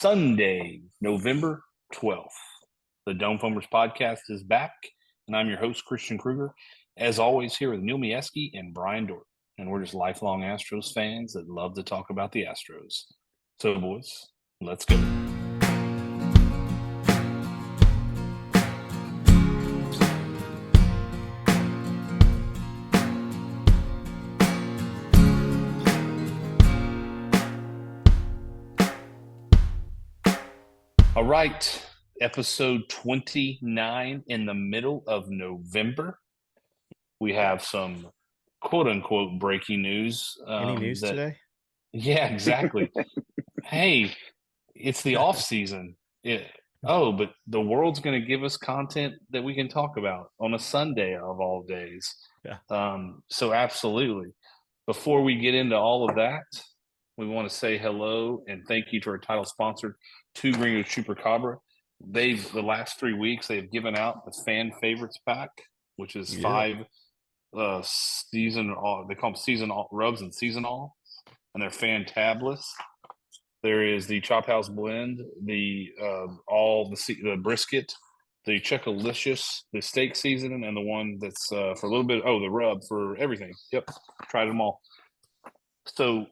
Sunday, November 12th. The Dome Foamers podcast is back, and I'm your host, Christian Kruger. As always, here with Neil Mieski and Brian Dort. And we're just lifelong Astros fans that love to talk about the Astros. So, boys, let's go. All right, episode 29 in the middle of November. We have some quote-unquote breaking news. Any news today? Yeah, exactly. Hey, it's the off season. But the world's going to give us content that we can talk about on a Sunday of all days. Yeah. So absolutely. Before we get into all of that, we want to say hello and thank you to our title sponsor, Two Gringos Chupacabra. The last 3 weeks they've given out the fan favorites pack, which is five season all. They call them season all rubs and season all, and they're fantabulous. There is the Chop House blend, the brisket, the Chuckalicious, the steak seasoning, and the one that's for a little bit. Oh, the rub for everything. Yep, tried them all. So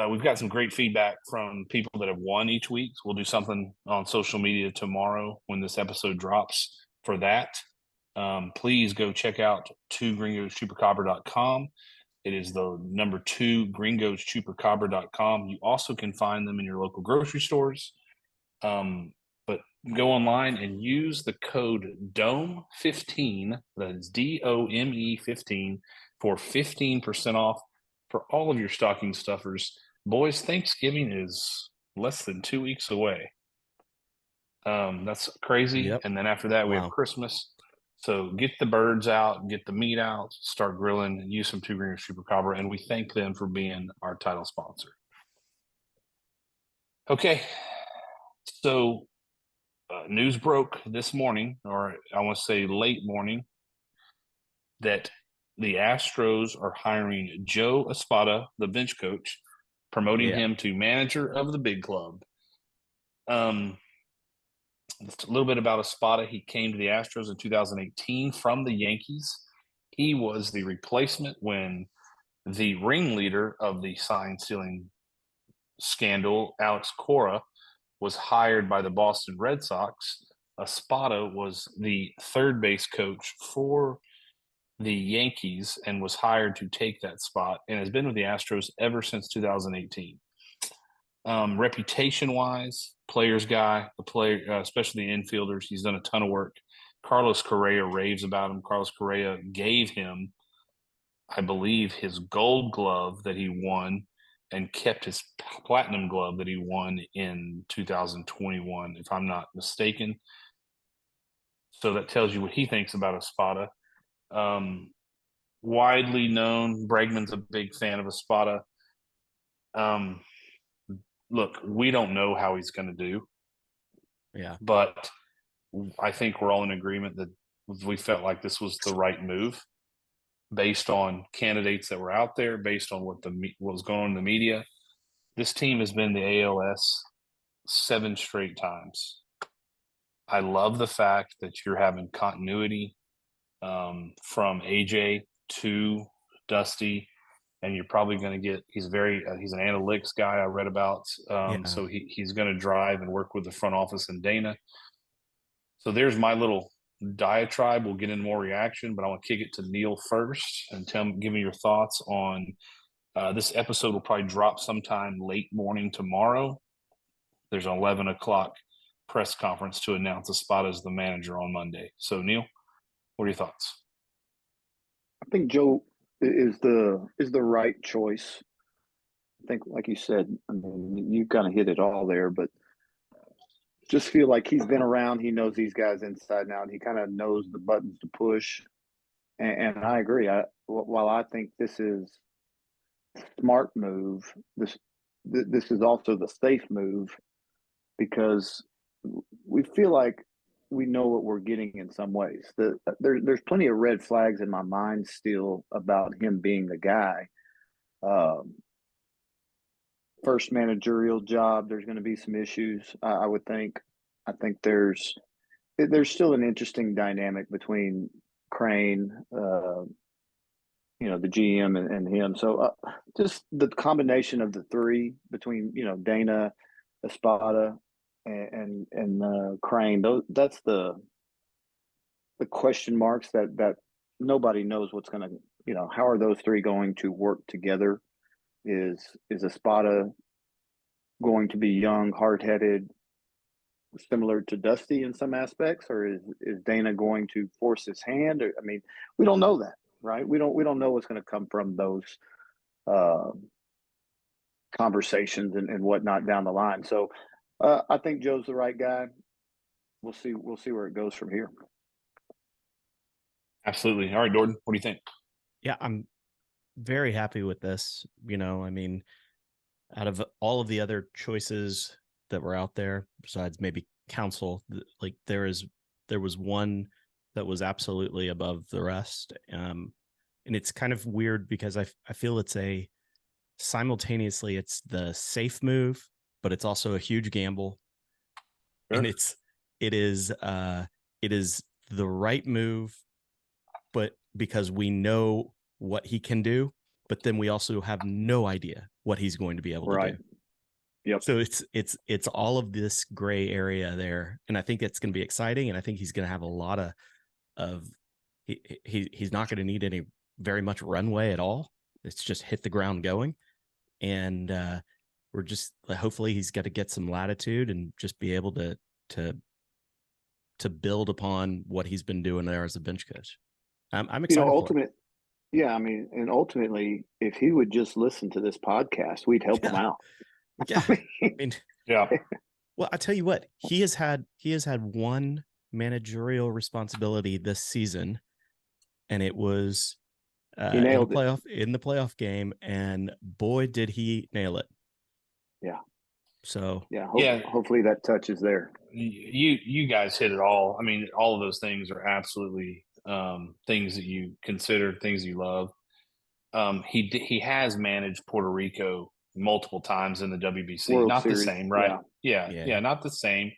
we've got some great feedback from people that have won each week. We'll do something on social media tomorrow when this episode drops for that. Please go check out 2gringoschupacabra.com. It is the number 2gringoschupacabra.com. You also can find them in your local grocery stores. But go online and use the code DOME15, that is DOME 15, for 15% off for all of your stocking stuffers. Boys, Thanksgiving is less than 2 weeks away. That's crazy. Yep. And then after that, we have Christmas. So get the birds out, get the meat out, start grilling, and use some Two Gringos Chupacabra. And we thank them for being our title sponsor. Okay. So news broke this morning, or I want to say late morning, that the Astros are hiring Joe Espada, the bench coach, promoting him to manager of the big club. A little bit about Espada. He came to the Astros in 2018 from the Yankees. He was the replacement when the ringleader of the sign-stealing scandal, Alex Cora, was hired by the Boston Red Sox. Espada was the third base coach for the Yankees and was hired to take that spot and has been with the Astros ever since 2018. Reputation-wise, players guy, especially the infielders, he's done a ton of work. Carlos Correa raves about him. Carlos Correa gave him, I believe, his gold glove that he won and kept his platinum glove that he won in 2021, if I'm not mistaken. So that tells you what he thinks about Espada. Widely known, Bregman's a big fan of Espada. Look, we don't know how he's going to do. Yeah. But I think we're all in agreement that we felt like this was the right move based on candidates that were out there, based on what was going on in the media. This team has been the ALS 7 straight times. I love the fact that you're having continuity from AJ to Dusty, and you're probably going to get. He's an analytics guy I read about, so he's going to drive and work with the front office and Dana. So there's my little diatribe. We'll get into more reaction, but I want to kick it to Neil first and give me your thoughts on this episode. Will probably drop sometime late morning tomorrow. There's an 11 o'clock press conference to announce Espada as the manager on Monday. So Neil, what are your thoughts? I think Joe is the right choice. I think, like you said, I mean, you kind of hit it all there, but just feel like he's been around. He knows these guys inside and out. He kind of knows the buttons to push. And I agree. While I think this is a smart move, this is also the safe move because we feel like we know what we're getting in some ways. There's plenty of red flags in my mind still about him being the guy. first managerial job. There's going to be some issues, I would think. I think there's still an interesting dynamic between Crane, the GM and him. So just the combination of the three between Dana, Espada, and Crane. That's the question marks that nobody knows what's going to how are those three going to work together. Is Espada going to be young, hard-headed, similar to Dusty in some aspects, or is Dana going to force his hand? I mean, we don't know that, right? We don't know what's going to come from those conversations and whatnot down the line. So I think Joe's the right guy. We'll see where it goes from here. Absolutely. All right, Jordan, what do you think? Yeah, I'm very happy with this. I mean, out of all of the other choices that were out there, besides maybe council, like there was one that was absolutely above the rest. And it's kind of weird because I feel it's simultaneously it's the safe move, but it's also a huge gamble. Sure. And it is the right move, but because we know what he can do, but then we also have no idea what he's going to be able to do. Yep. So it's all of this gray area there, and I think it's going to be exciting, and I think he's going to have a lot of he's not going to need any very much runway at all. It's just hit the ground going, and we're just hopefully he's got to get some latitude and just be able to build upon what he's been doing there as a bench coach. I'm excited. Yeah, I mean, and ultimately, if he would just listen to this podcast, we'd help him out. Yeah, I mean, yeah. Well, I tell you what, he has had one managerial responsibility this season, and it was in the playoff game, and boy, did he nail it. Yeah. So hopefully that touches there. You guys hit it all. I mean, all of those things are absolutely things that you consider, things you love. He has managed Puerto Rico multiple times in the WBC. World not Series. The same, right? Yeah, not the same.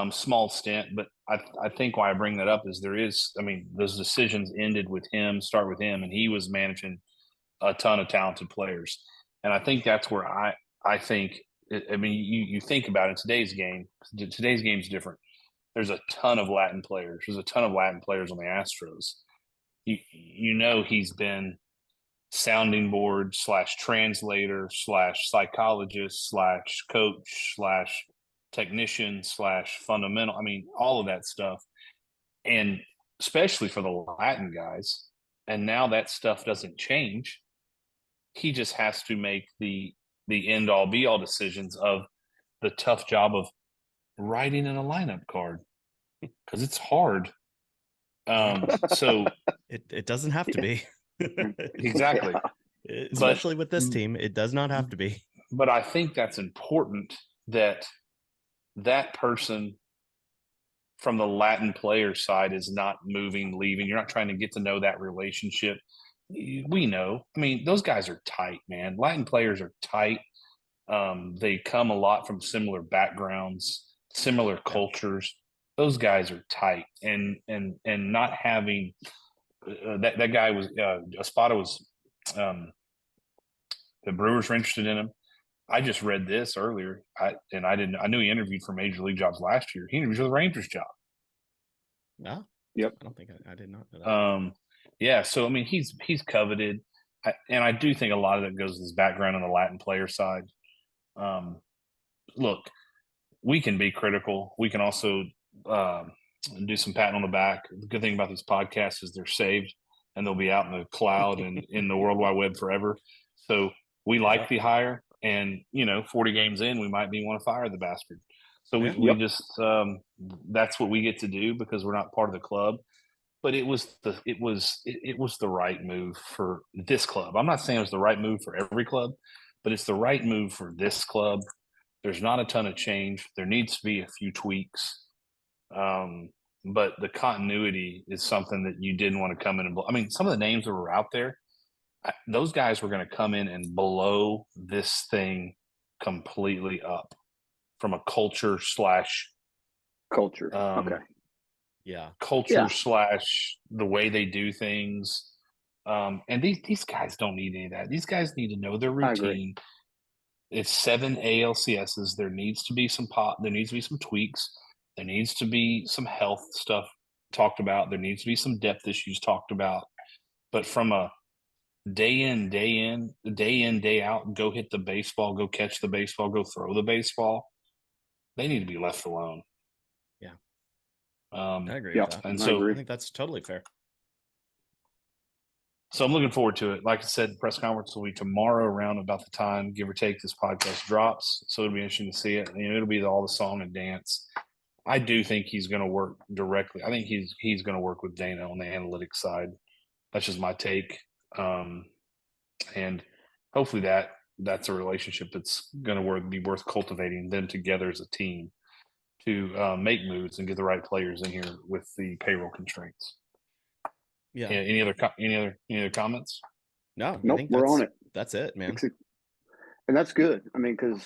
Small stint, but I think why I bring that up is those decisions start with him, and he was managing a ton of talented players. And I think that's where I think, you think about it, today's game's different. There's a ton of Latin players. There's a ton of Latin players on the Astros. He's been sounding board / translator / psychologist / coach / technician / fundamental. I mean, all of that stuff. And especially for the Latin guys. And now that stuff doesn't change. He just has to make the end all be all decisions of the tough job of writing in a lineup card, because it's hard. So it doesn't have to be. Exactly. Especially with this team, it does not have to be. But I think that's important that person from the Latin player side is not leaving. You're not trying to get to know that relationship. We know. I mean, those guys are tight, man. Latin players are tight. They come a lot from similar backgrounds, similar cultures. Those guys are tight, and not having that guy was Espada was the Brewers were interested in him. I just read this earlier. I knew he interviewed for major league jobs last year. He interviewed for the Rangers job. No. Yep. I don't think I did not know that. Yeah. So I mean, he's coveted, and I do think a lot of that goes to his background on the Latin player side. Look, we can be critical. We can also do some patting on the back. The good thing about these podcasts is they're saved and they'll be out in the cloud and in the World Wide Web forever. So we like the hire, and 40 games in, we might want to fire the bastard. So we just that's what we get to do because we're not part of the club. But it was the right move for this club. I'm not saying it was the right move for every club, but it's the right move for this club. There's not a ton of change. There needs to be a few tweaks. But the continuity is something that you didn't want to come in and blow. I mean, some of the names that were out there, those guys were going to come in and blow this thing completely up from a culture slash Culture. Okay. Yeah. culture slash the way they do things. And these guys don't need any of that. These guys need to know their I agree. routine. It's 7 ALCSs. There needs to be some there needs to be some tweaks. There needs to be some health stuff talked about. There needs to be some depth issues talked about. But from a day in, day out, go hit the baseball, go catch the baseball, go throw the baseball, they need to be left alone. Yeah. I agree with that. And I so agree. I think that's totally fair. So I'm looking forward to it. Like I said, the press conference will be tomorrow around about the time, give or take, this podcast drops. So it'll be interesting to see it. It'll be all the song and dance. I do think he's going to work directly. I think he's going to work with Dana on the analytics side. That's just my take. And hopefully that's a relationship that's going to be worth cultivating them together as a team to make moves and get the right players in here with the payroll constraints. Yeah. Any other comments? No, Nope, I think we're on it. That's it, man. And that's good. I mean, because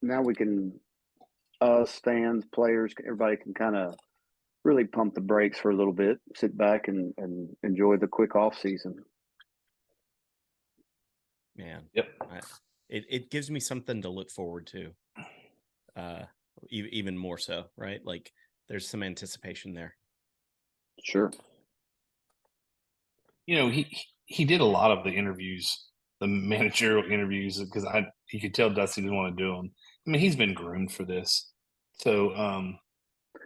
now we can, us fans, players, everybody can kind of really pump the brakes for a little bit, sit back and enjoy the quick off season. Man. Yep. It gives me something to look forward to. Even more so, right? Like there's some anticipation there. Sure. He did a lot of the interviews, the managerial interviews, because you could tell Dusty didn't want to do them. I mean, he's been groomed for this, so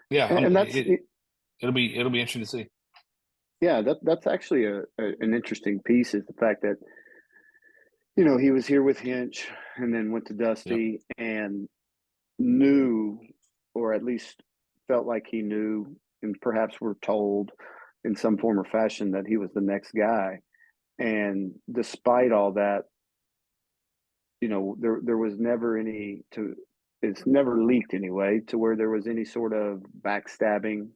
yeah, And that's it'll be interesting to see. Yeah, that's actually an interesting piece is the fact that he was here with Hinch and then went to Dusty and knew, or at least felt like he knew, and perhaps were told in some form or fashion that he was the next guy. And despite all that, there was never it's never leaked anyway to where there was any sort of backstabbing,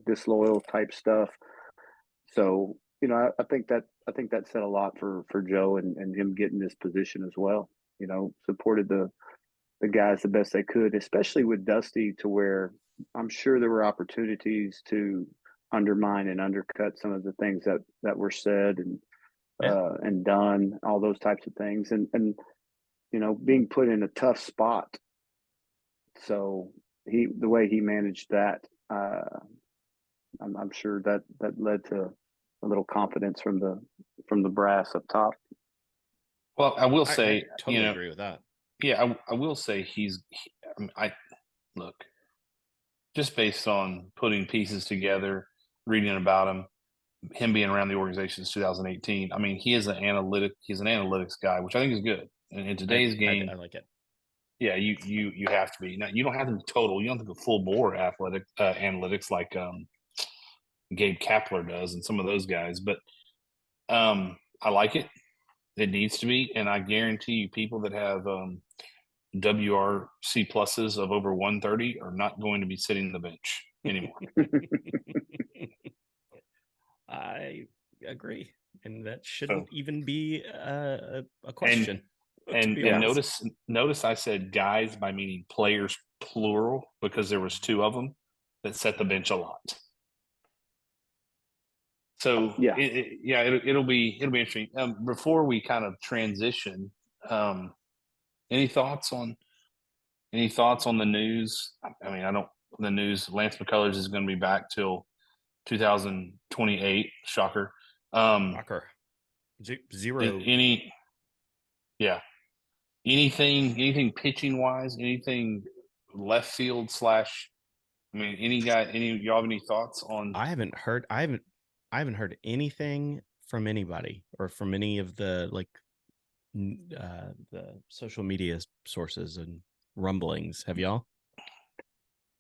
disloyal type stuff. So, I think that said a lot for Joe and him getting this position as well. Supported the guys the best they could, especially with Dusty, to where I'm sure there were opportunities to undermine and undercut some of the things that were said and done, all those types of things, and being put in a tough spot. So the way he managed that, I'm sure that led to a little confidence from the brass up top. Well, I will say, I totally agree with that. Yeah, I will say look, just based on putting pieces together, reading about him being around the organization since 2018. I mean, he's an analytics guy, which I think is good. And in today's game, I like it. Yeah, you have to be. Now, you don't have to be total. You don't have to go full bore analytics like Gabe Kapler does and some of those guys. But I like it. It needs to be, and I guarantee you, people that have WRC pluses of over 130 are not going to be sitting the bench anymore. I agree, and that shouldn't even be a question. And notice I said guys by meaning players plural, because there was two of them that set the bench a lot. So it'll be interesting. Before we kind of transition, any thoughts on the news? I mean, the news. Lance McCullers is going to be back till 2028. Shocker. Shocker. Zero. Anything pitching wise? Anything left field / I mean, y'all have any thoughts on? I haven't heard anything from anybody or from any of the the social media sources and rumblings. Have y'all?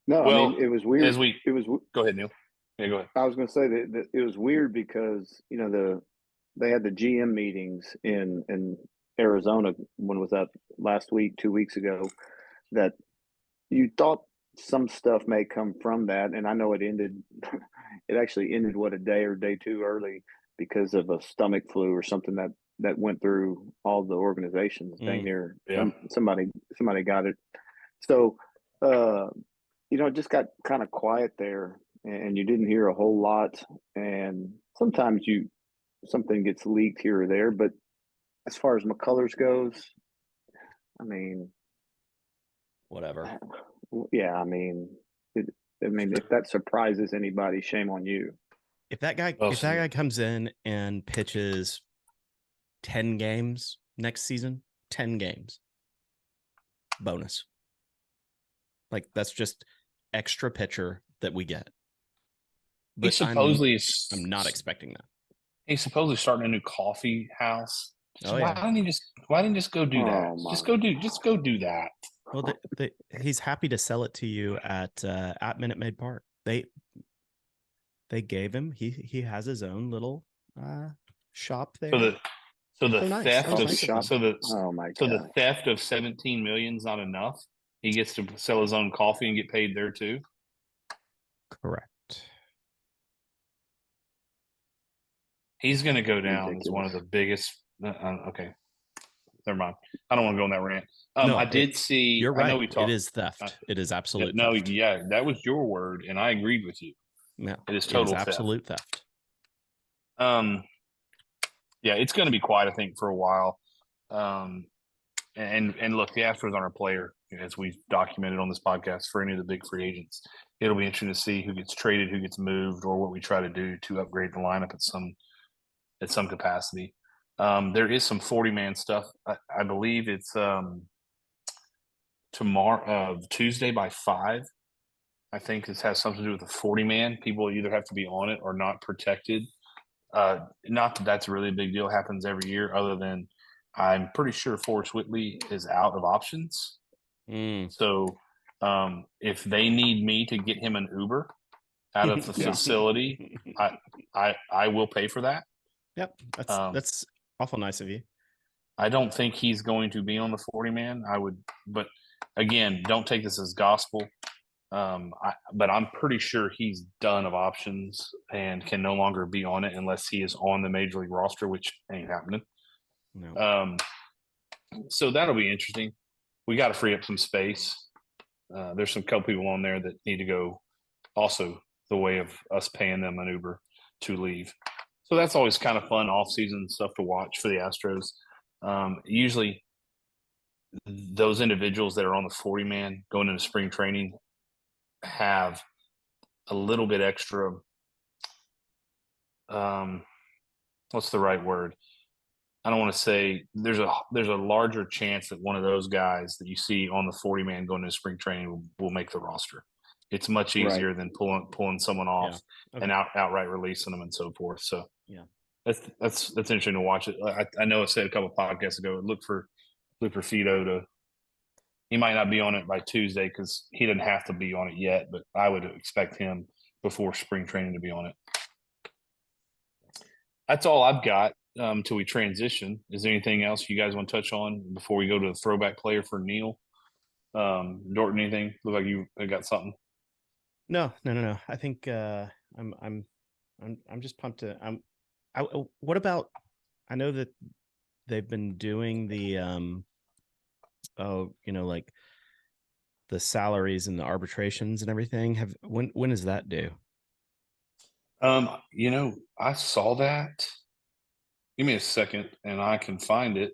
No, I mean, it was weird. Go ahead, Neil. Yeah, go ahead. I was going to say that it was weird because they had the GM meetings in Arizona. When was that? Last week, 2 weeks ago. That you thought some stuff may come from that, and I know it ended. It actually ended a day or two early because of a stomach flu or something that that went through all the organizations. Dang near somebody got it. So, it just got kind of quiet there, and you didn't hear a whole lot. And sometimes something gets leaked here or there, but as far as McCullers goes, I mean, Whatever. yeah, if that surprises anybody, shame on you. If that guy comes in and pitches 10 games next season, 10 games, bonus. Like, that's just extra pitcher that we get. But I'm not expecting that. He's supposedly starting a new coffee house. Oh, yeah. Why didn't he just go do that? Just go do that. Well, he's happy to sell it to you at Minute Maid Park. They gave him. He has his own little shop there. So the theft of 17 million is not enough. He gets to sell his own coffee and get paid there too. Correct. He's going to go down as one of the biggest. Okay, never mind. I don't want to go on that rant. I did see. You're right. I know we talked. It is theft. It is absolute. Theft. That was your word, and I agreed with you. Yeah, it is total absolute theft. Yeah, it's going to be quiet, I think, for a while. And look, the Astros aren't a player, as we've documented on this podcast, for any of the big free agents. It'll be interesting to see who gets traded, who gets moved, or what we try to do to upgrade the lineup at some capacity. There is some 40-man stuff. I believe it's Tuesday by 5. I think this has something to do with the 40-man. People either have to be on it or not protected. Not that that's really a big deal. It happens every year, other than I'm pretty sure Forrest Whitley is out of options. So if they need me to get him an Uber out of the facility, I will pay for that. Yep, that's awful nice of you. I don't think he's going to be on the 40-man. But again, don't take this as gospel. But I'm pretty sure he's done of options and can no longer be on it unless he is on the major league roster, which ain't happening. No. So that'll be interesting. We got to free up some space. There's some couple people on there that need to go also the way of us paying them an Uber to leave. So that's always kind of fun off-season stuff to watch for the Astros. Usually those individuals that are on the 40-man going into spring training have a little bit extra what's the right word? I don't want to say there's a larger chance that one of those guys that you see on the 40-man going into spring training will make the roster. It's much easier than pulling someone off and outright releasing them and so forth. So that's interesting to watch it. I know I said a couple of podcasts ago, look for Fido to. He might not be on it by Tuesday because he didn't have to be on it yet, but I would expect him before spring training to be on it. That's all I've got till we transition. Is there anything else you guys want to touch on before we go to the throwback player for Neil? Dorton, anything? Look like you got something. No. I think I'm just pumped to. What about? I know that they've been doing the like the salaries and the arbitrations and everything. When is that due? I saw that. Give me a second and I can find it.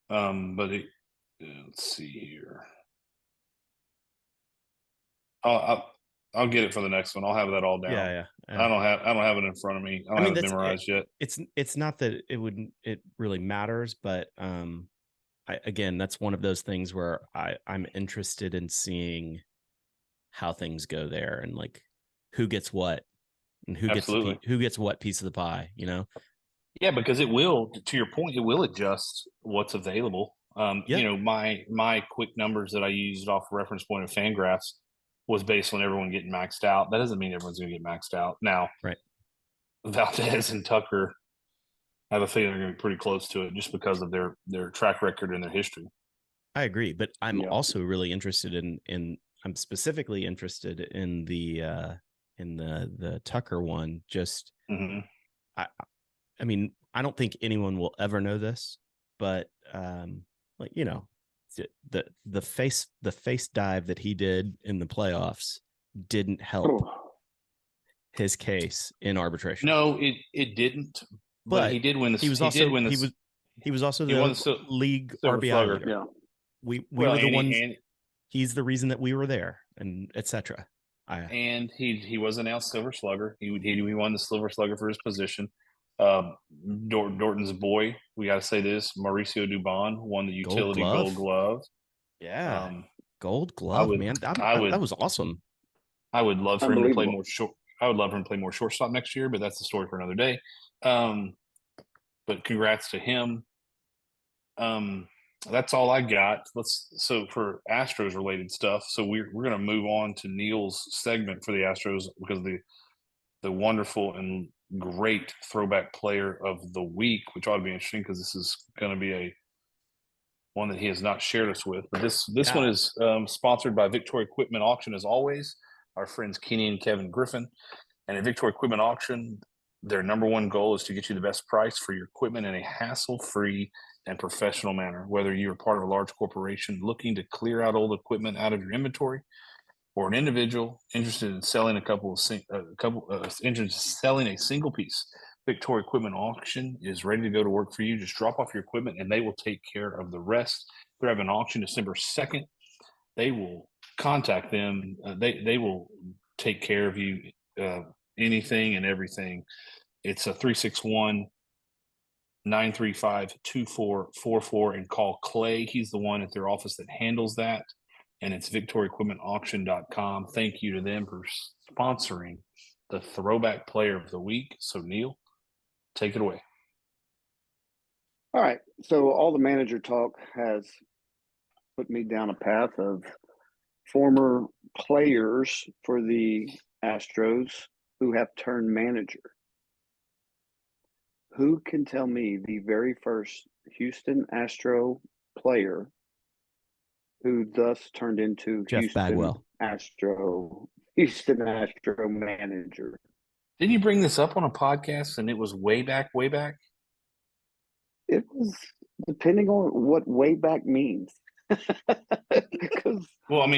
But let's see here. I'll get it for the next one. I'll have that all down. Yeah. I don't have it in front of me. I don't have it memorized yet. It's not that it really matters, but again, that's one of those things where I'm interested in seeing how things go there and like who gets what and who gets what piece of the pie, Yeah, because it will, to your point, it will adjust what's available. My quick numbers that I used off reference point of Fangraphs was based on everyone getting maxed out. That doesn't mean everyone's going to get maxed out. Now, right. Valdez and Tucker, I have a feeling they're going to be pretty close to it just because of their track record and their history. I agree, but I'm also really interested in I'm specifically interested in the Tucker one. Just, I mean, I don't think anyone will ever know this, but like, you know, the face dive that he did in the playoffs didn't help his case in arbitration. No, it didn't. But he did win the. He was also the league Silver RBI Slugger. leader. Yeah. We were the ones. He's the reason that we were there, and etc. And he was announced Silver Slugger. He won the Silver Slugger for his position. Dorton's boy, we got to say this, Mauricio Dubon won the utility Gold Glove. Yeah, Gold Glove, man. That was awesome. I would love for him to play more short. I would love for him to play more shortstop next year, but that's the story for another day. But congrats to him. That's all I got. So for Astros related stuff. So we're gonna move on to Neil's segment for the Astros because the wonderful and great throwback player of the week, which ought to be interesting because this is going to be one that he has not shared us with. But this one is sponsored by Victoria Equipment Auction, as always. Our friends Kenny and Kevin Griffin, and at Victoria Equipment Auction, their number one goal is to get you the best price for your equipment in a hassle-free and professional manner. Whether you're part of a large corporation looking to clear out old equipment out of your inventory, or an individual interested in selling selling a single piece, Victoria Equipment Auction is ready to go to work for you. Just drop off your equipment and they will take care of the rest. They're having an auction December 2nd. They will contact them. They will take care of you, anything and everything. It's a 361-935-2444 and call Clay. He's the one at their office that handles that. And it's victoriaequipmentauction.com. Thank you to them for sponsoring the Throwback Player of the Week. So, Neil, take it away. All right. So all the manager talk has put me down a path of former players for the Astros who have turned manager. Who can tell me the very first Houston Astro player who thus turned into Jeff Bagwell. Houston Astro manager? Didn't you bring this up on a podcast and it was way back? It was, depending on what way back means. Because well,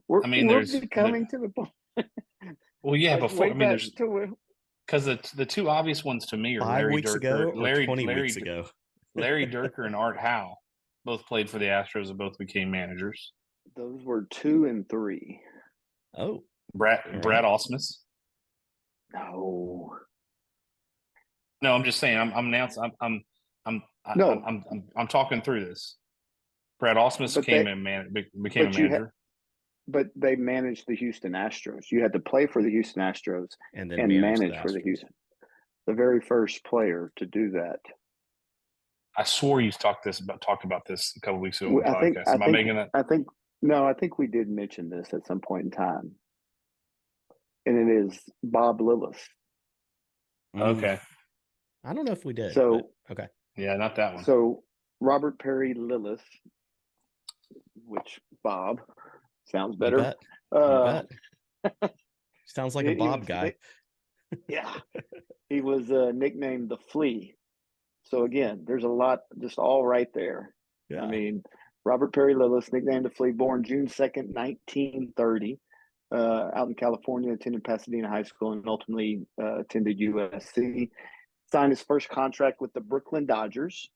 we're there's coming to the point. Well, yeah, like before there's because the two obvious ones to me are 5 weeks ago or 20 weeks ago. Larry Dierker and Art Howe both played for the Astros and both became managers. Those were 2 and 3. Oh, Brad Ausmus. No, I'm just saying. I'm announcing. I'm talking through this. Brad Ausmus became a manager. But they managed the Houston Astros. You had to play for the Houston Astros and manage for the Houston. The very first player to do that. I swore you talked about this a couple weeks ago on the podcast. Am I making that? I think we did mention this at some point in time. And it is Bob Lillis. Okay. I don't know if we did. So okay. Yeah, not that one. So Robert Perry Lillis, which Bob sounds better. You bet. Sounds like a Bob guy. Yeah. He was nicknamed the Flea. So again, there's a lot just all right there. Yeah. Robert Perry Lillis, nicknamed the Flea, born June 2nd, 1930, out in California, attended Pasadena High School and ultimately attended USC. Signed his first contract with the Brooklyn Dodgers.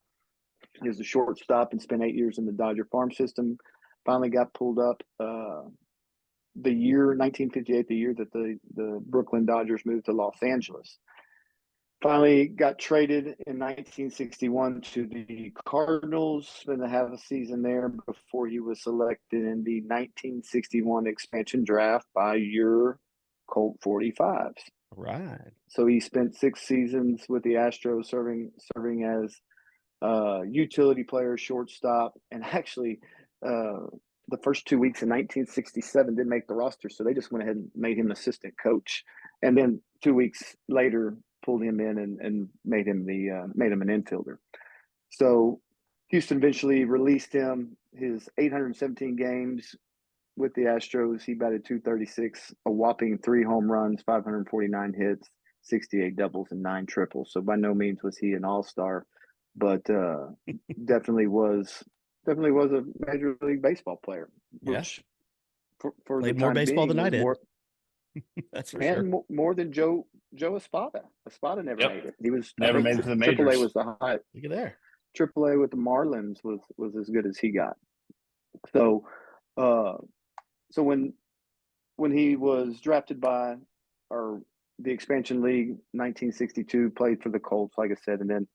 He was a shortstop and spent 8 years in the Dodger farm system. Finally got pulled up the year 1958, the year that the Brooklyn Dodgers moved to Los Angeles. Finally got traded in 1961 to the Cardinals, spent a half a season there before he was selected in the 1961 expansion draft by your Colt 45s. Right. So he spent 6 seasons with the Astros, serving as utility player, shortstop, and actually the first 2 weeks in 1967 didn't make the roster, so they just went ahead and made him assistant coach, and then 2 weeks later pulled him in and made him an infielder. So Houston eventually released him. His 817 games with the Astros, he batted .236, a whopping 3 home runs, 549 hits, 68 doubles and 9 triples. So by no means was he an all-star, but definitely was a Major League Baseball player, Yeah. which for the Played more time baseball being than I was did. more, That's for and sure. more than Joe Espada. Espada never Yep. made it. He was Never made it to the Triple A majors. was the high. Look at there. Triple A with the Marlins was as good as he got. So, so when he was drafted by or the expansion league, 1962, played for the Colts, like I said, and then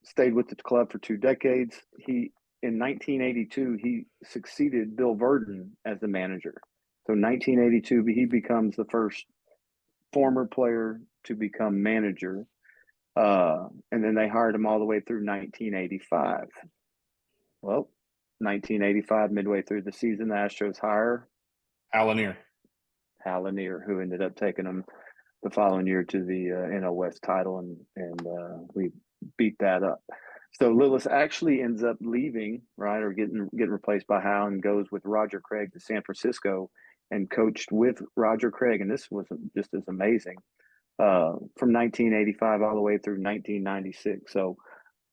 stayed with the club for 2 decades. In 1982 he succeeded Bill Verdon as the manager. So 1982 he becomes the first former player to become manager. And then they hired him all the way through 1985. Well, 1985, midway through the season, the Astros hire Alanier. Lanier, who ended up taking them the following year to the NL West title, and we beat that up. So Lillis actually ends up leaving, right, or getting replaced by Howe, and goes with Roger Craig to San Francisco and coached with Roger Craig, and this was just as amazing from 1985 all the way through 1996. So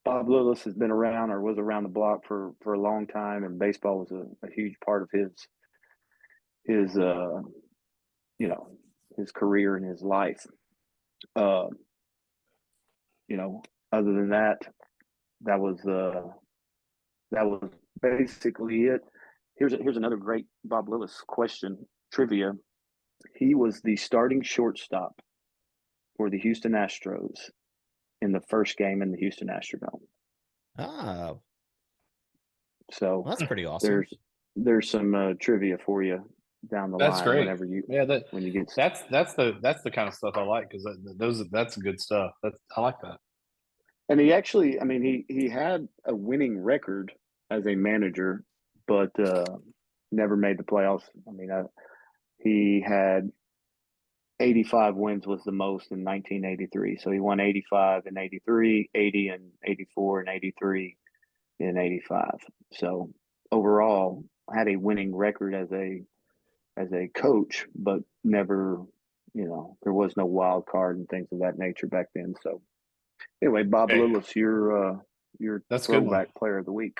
Bob Lillis has been around, or was around the block for a long time, and baseball was a huge part of his his career and his life. Other than that, that was basically it. Here's another great Bob Lillis question, trivia. He was the starting shortstop for the Houston Astros in the first game in the Houston Astrodome. Oh, So well, that's pretty awesome. There's some trivia for you down the That's line great. whenever you when you get that's the kind of stuff I like, because that's good stuff. I like that. And he actually, I mean, he had a winning record as a manager, but never made the playoffs. I mean, he had 85 wins was the most in 1983. So he won 85 and 83, 80 and 84, and 83 in 85. So overall, had a winning record as a coach, but never, there was no wild card and things of that nature back then. So anyway, Bob Hey, Lillis, your that's a good one. throwback player of the week.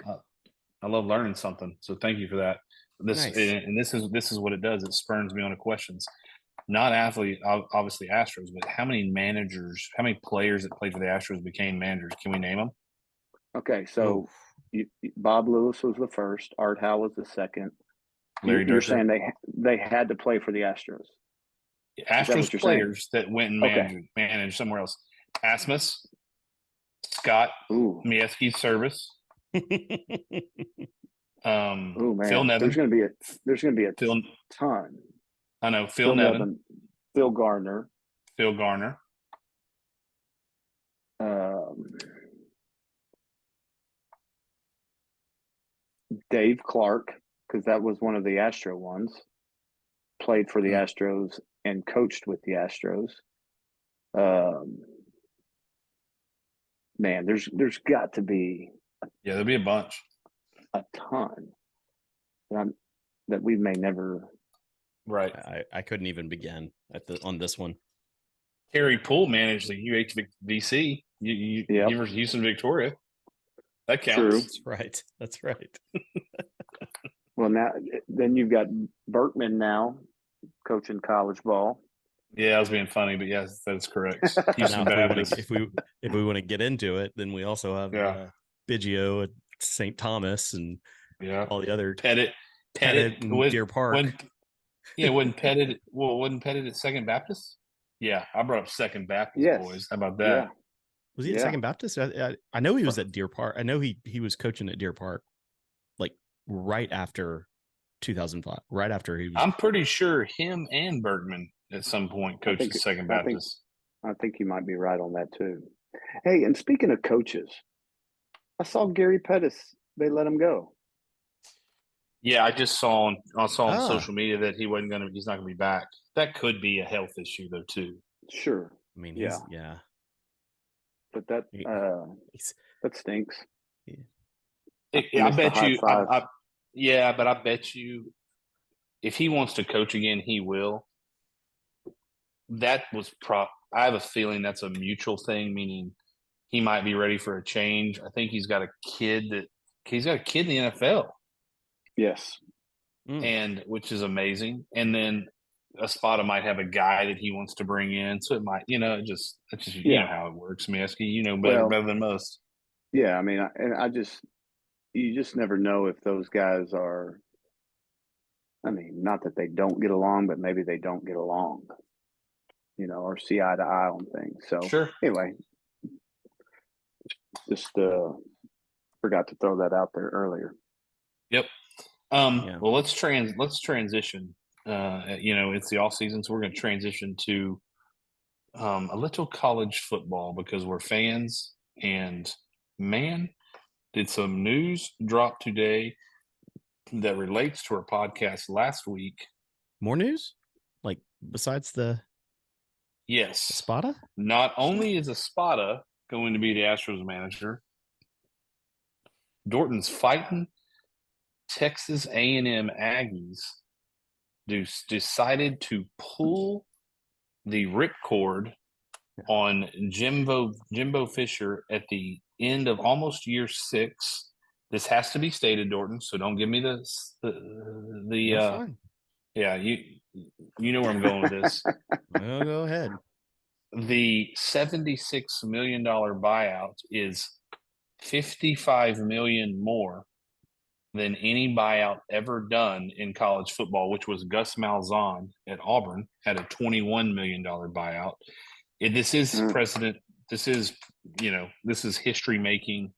I love learning something, so thank you for that. This is what it does. It spurns me on to questions. Not athlete, obviously Astros, but how many players that played for the Astros became managers? Can we name them? Okay, so Bob Lillis was the first. Art Howe was the second. Larry You're Durker? saying they had to play for the Astros. Astros players that went and managed somewhere else. Asmus, Scott, Miesky Service. Oh man, Phil Nevin. There's gonna be a ton. I know Phil Nevin, Phil Garner, Dave Clark, because that was one of the Astro ones. Played for the Astros and coached with the Astros. Man, there's got to be there'll be a bunch, a ton that we may never. Right, I couldn't even begin on this one. Terry Poole managed the UHVC. Houston Victoria. That counts. True. That's right. Well, then you've got Berkman now coaching college ball. Yeah, I was being funny, but yes, that's correct. Houston Baptist. If we want to get into it, then we also have Biggio at St. Thomas and all the other Pettit and Deer Park. Wasn't Pettit at Second Baptist? Yeah, I brought up Second Baptist, boys. How about that? Yeah. Was he at Second Baptist? I know he was at Deer Park. I know he was coaching at Deer Park, like right after 2005. Right after he was. I'm pretty sure him and Bergman at some point coached at Second Baptist. I think you might be right on that too. Hey, and speaking of coaches, I saw Gary Pettis. They let him go. Yeah, I saw on social media that he's not gonna be back. That could be a health issue though too. Sure. I mean, but that stinks. I bet you. But I bet you, if he wants to coach again, he will. That was I have a feeling that's a mutual thing, meaning he might be ready for a change. I think he's got a kid in the NFL, Yes. and which is amazing. And then Espada might have a guy that he wants to bring in, so it might, it's just you know how it works, Miesky. You know better than most. Yeah, I mean, you just never know if those guys are. I mean, not that they don't get along, but maybe they don't get along, or see eye to eye on things. So Sure. anyway, just forgot to throw that out there earlier. Yep. Well, let's transition. It's the off season, so we're going to transition to a little college football because we're fans. And man, did some news drop today that relates to our podcast last week. More news? Like besides the Espada? Not only is Espada going to be the Astros manager, Dorton's fighting Texas A&M Aggies decided to pull the ripcord on Jimbo Fisher at the end of almost year 6. This has to be stated, Dorton, so don't give me That's fine. Yeah, you know where I'm going with this. Well, go ahead. The $76 million buyout is $55 million more than any buyout ever done in college football, which was Gus Malzahn at Auburn had a $21 million buyout. This is precedent. This is history making.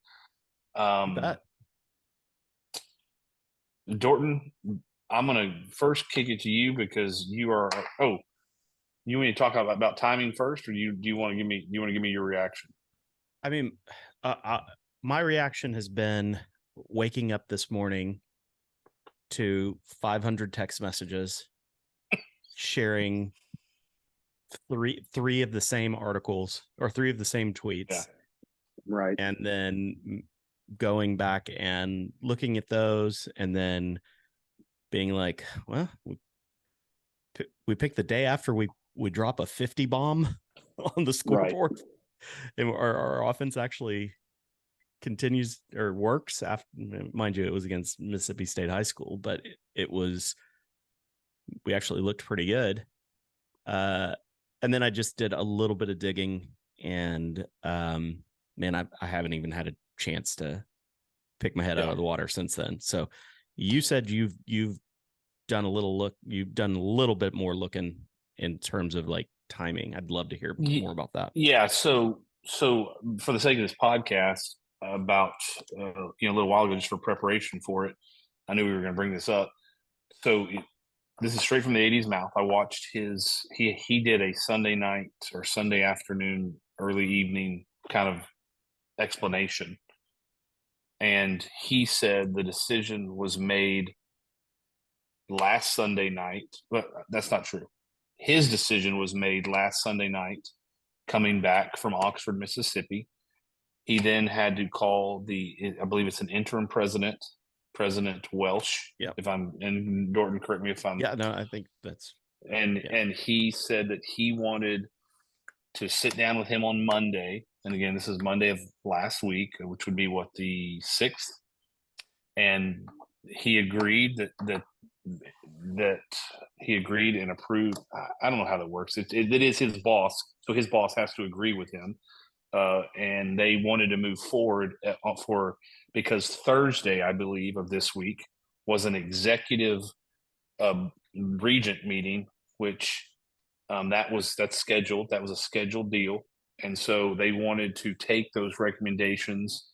Dorton, I'm going to first kick it to you because you are. Oh, you want to talk about timing first, or do you want to give me your reaction? I mean, my reaction has been waking up this morning to 500 text messages, sharing three of the same articles or 3 of the same tweets, yeah. Right, and then going back and looking at those, and then being like, well, we picked the day after we drop a 50 bomb on the scoreboard, right. And our offense actually continues or works after. Mind you, it was against Mississippi State High School, but we actually looked pretty good. And then I just did a little bit of digging, and man, I haven't even had a chance to pick my head out of the water since then. So you said you've done a little bit more looking in terms of like timing. I'd love to hear more about that. Yeah. So for the sake of this podcast, about a little while ago, just for preparation for it, I knew we were going to bring this up. So this is straight from the '80s mouth. I watched he did a Sunday night or Sunday afternoon, early evening kind of explanation. And he said the decision was made last Sunday night, but that's not true. His decision was made last Sunday night, coming back from Oxford, Mississippi. He then had to call I believe it's an interim President Welsh. Yeah. And Dorton, correct me if I'm. Yeah, no, I think that's. And he said that he wanted to sit down with him on Monday. And again, this is Monday of last week, which would be the 6th. And he agreed that he agreed and approved. I don't know how that works. It is his boss, so his boss has to agree with him. And they wanted to move forward because Thursday, I believe, of this week was an executive regent meeting, which that's scheduled. That was a scheduled deal, and so they wanted to take those recommendations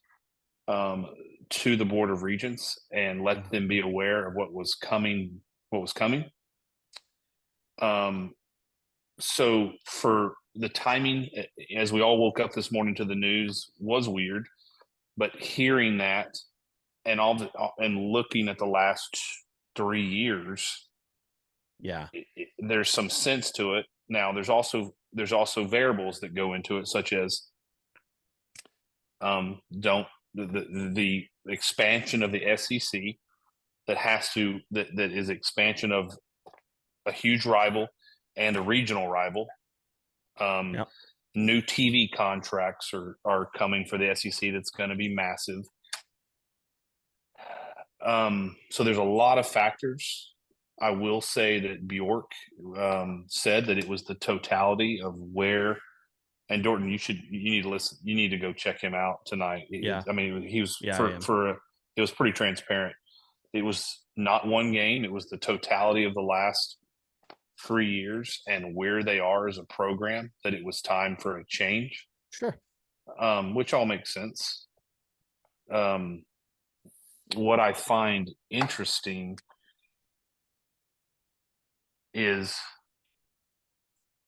to the Board of Regents and let them be aware of what was coming. So for the timing, as we all woke up this morning to the news, was weird, but hearing that and looking at the last 3 years, there's some sense to it. Now there's also variables that go into it, such as the expansion of the SEC that is expansion of a huge rival and a regional rival. Yep. New TV contracts are coming for the SEC. That's going to be massive. So there's a lot of factors. I will say that Bjork said that it was the totality of where. And Dorton, you need to listen. You need to go check him out tonight. Yeah. I mean, he was Yeah, it was pretty transparent. It was not one game. It was the totality of the last 3 years and where they are as a program, that it was time for a change. Sure. Which all makes sense. What I find interesting is,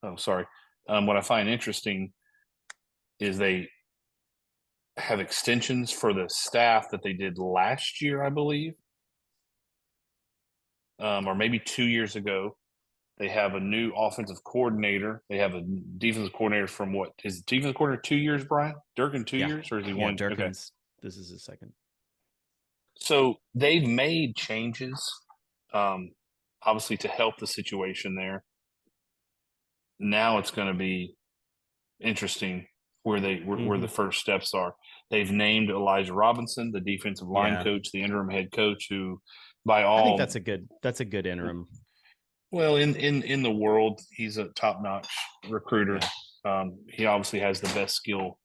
what I find interesting is they have extensions for the staff that they did last year, I believe, or maybe 2 years ago. They have a new offensive coordinator. They have a defensive coordinator from what is defensive coordinator 2 years, Brian? Durkin 2 years, or is he one? Durkin's. Okay. This is his second. So they've made changes, obviously to help the situation there. Now it's going to be interesting where the first steps are. They've named Elijah Robinson, the defensive line coach, the interim head coach, who by all, I think that's a good interim. Well, in the world, he's a top-notch recruiter. Yeah. He obviously has the best skill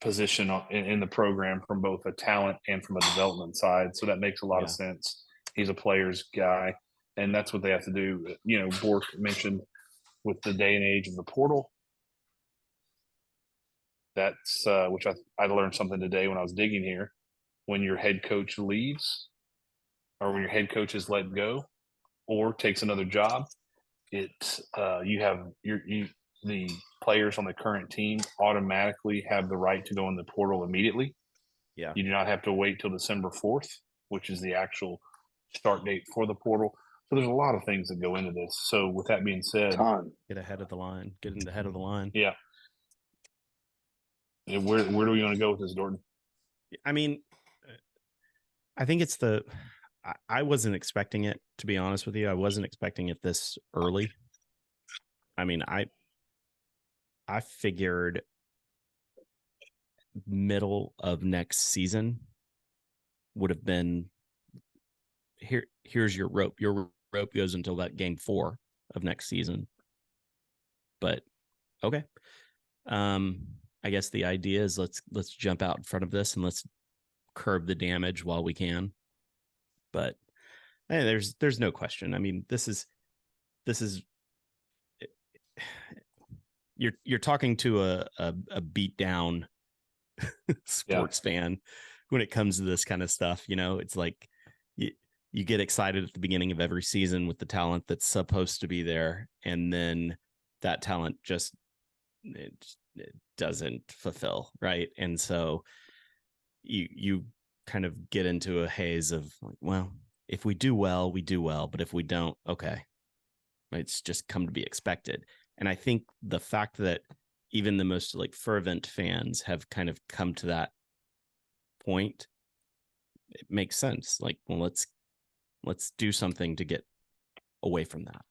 position in the program from both a talent and from a development side. So that makes a lot of sense. He's a player's guy, and that's what they have to do. You know, Bork mentioned with the day and age of the portal. That's which I learned something today when I was digging here. When your head coach leaves, or when your head coach is let go, or takes another job, the players on the current team automatically have the right to go in the portal immediately. Yeah. You do not have to wait till December 4th, which is the actual start date for the portal. So there's a lot of things that go into this. So with that being said, get ahead of the line. Get in the head of the line. Yeah. Where do we want to go with this, Dorton? I mean, I think it's I wasn't expecting it, to be honest with you. I wasn't expecting it this early. I mean, I figured middle of next season would have been here's your rope. Your rope goes until that game 4 of next season. But okay. I guess the idea is let's jump out in front of this and let's curb the damage while we can. But there's no question. I mean, this is you're talking to a beat down sports fan when it comes to this kind of stuff. You know, it's like you get excited at the beginning of every season with the talent that's supposed to be there, and then that talent just it doesn't fulfill, right? And so you kind of get into a haze of like, well, if we do well, we do well, but if we don't, okay, it's just come to be expected. And I think the fact that even the most like fervent fans have kind of come to that point, it makes sense. Like, well, let's do something to get away from that.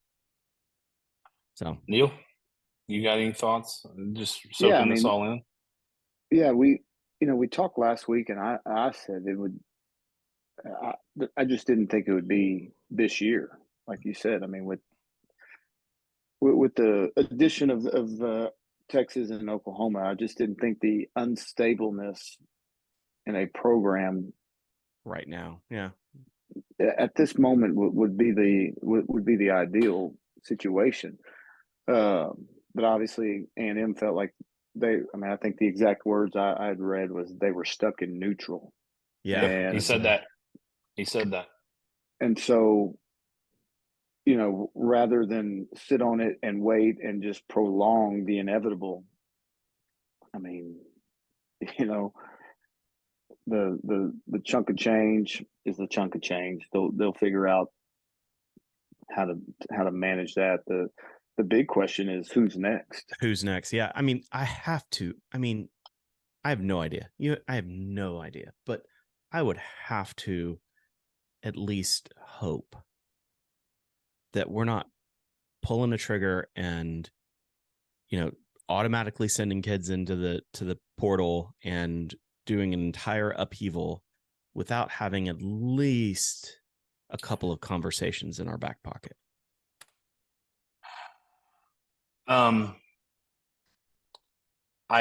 So, Neil, you got any thoughts? Just soaking this all in. Yeah, we talked last week, and I said it would. I just didn't think it would be this year, like you said. I mean, with the addition of Texas and Oklahoma, I just didn't think the unstableness in a program right now, at this moment would be the ideal situation. But obviously, A&M felt like I think the exact words I had read was they were stuck in neutral. Yeah, and he said that. And so, rather than sit on it and wait and just prolong the inevitable, I mean, the chunk of change is the chunk of change. They'll figure out how to manage that. The big question is who's next? Yeah. I mean, I have no idea. I have no idea, but I would have to at least hope that we're not pulling a trigger and automatically sending kids into the portal and doing an entire upheaval without having at least a couple of conversations in our back pocket? I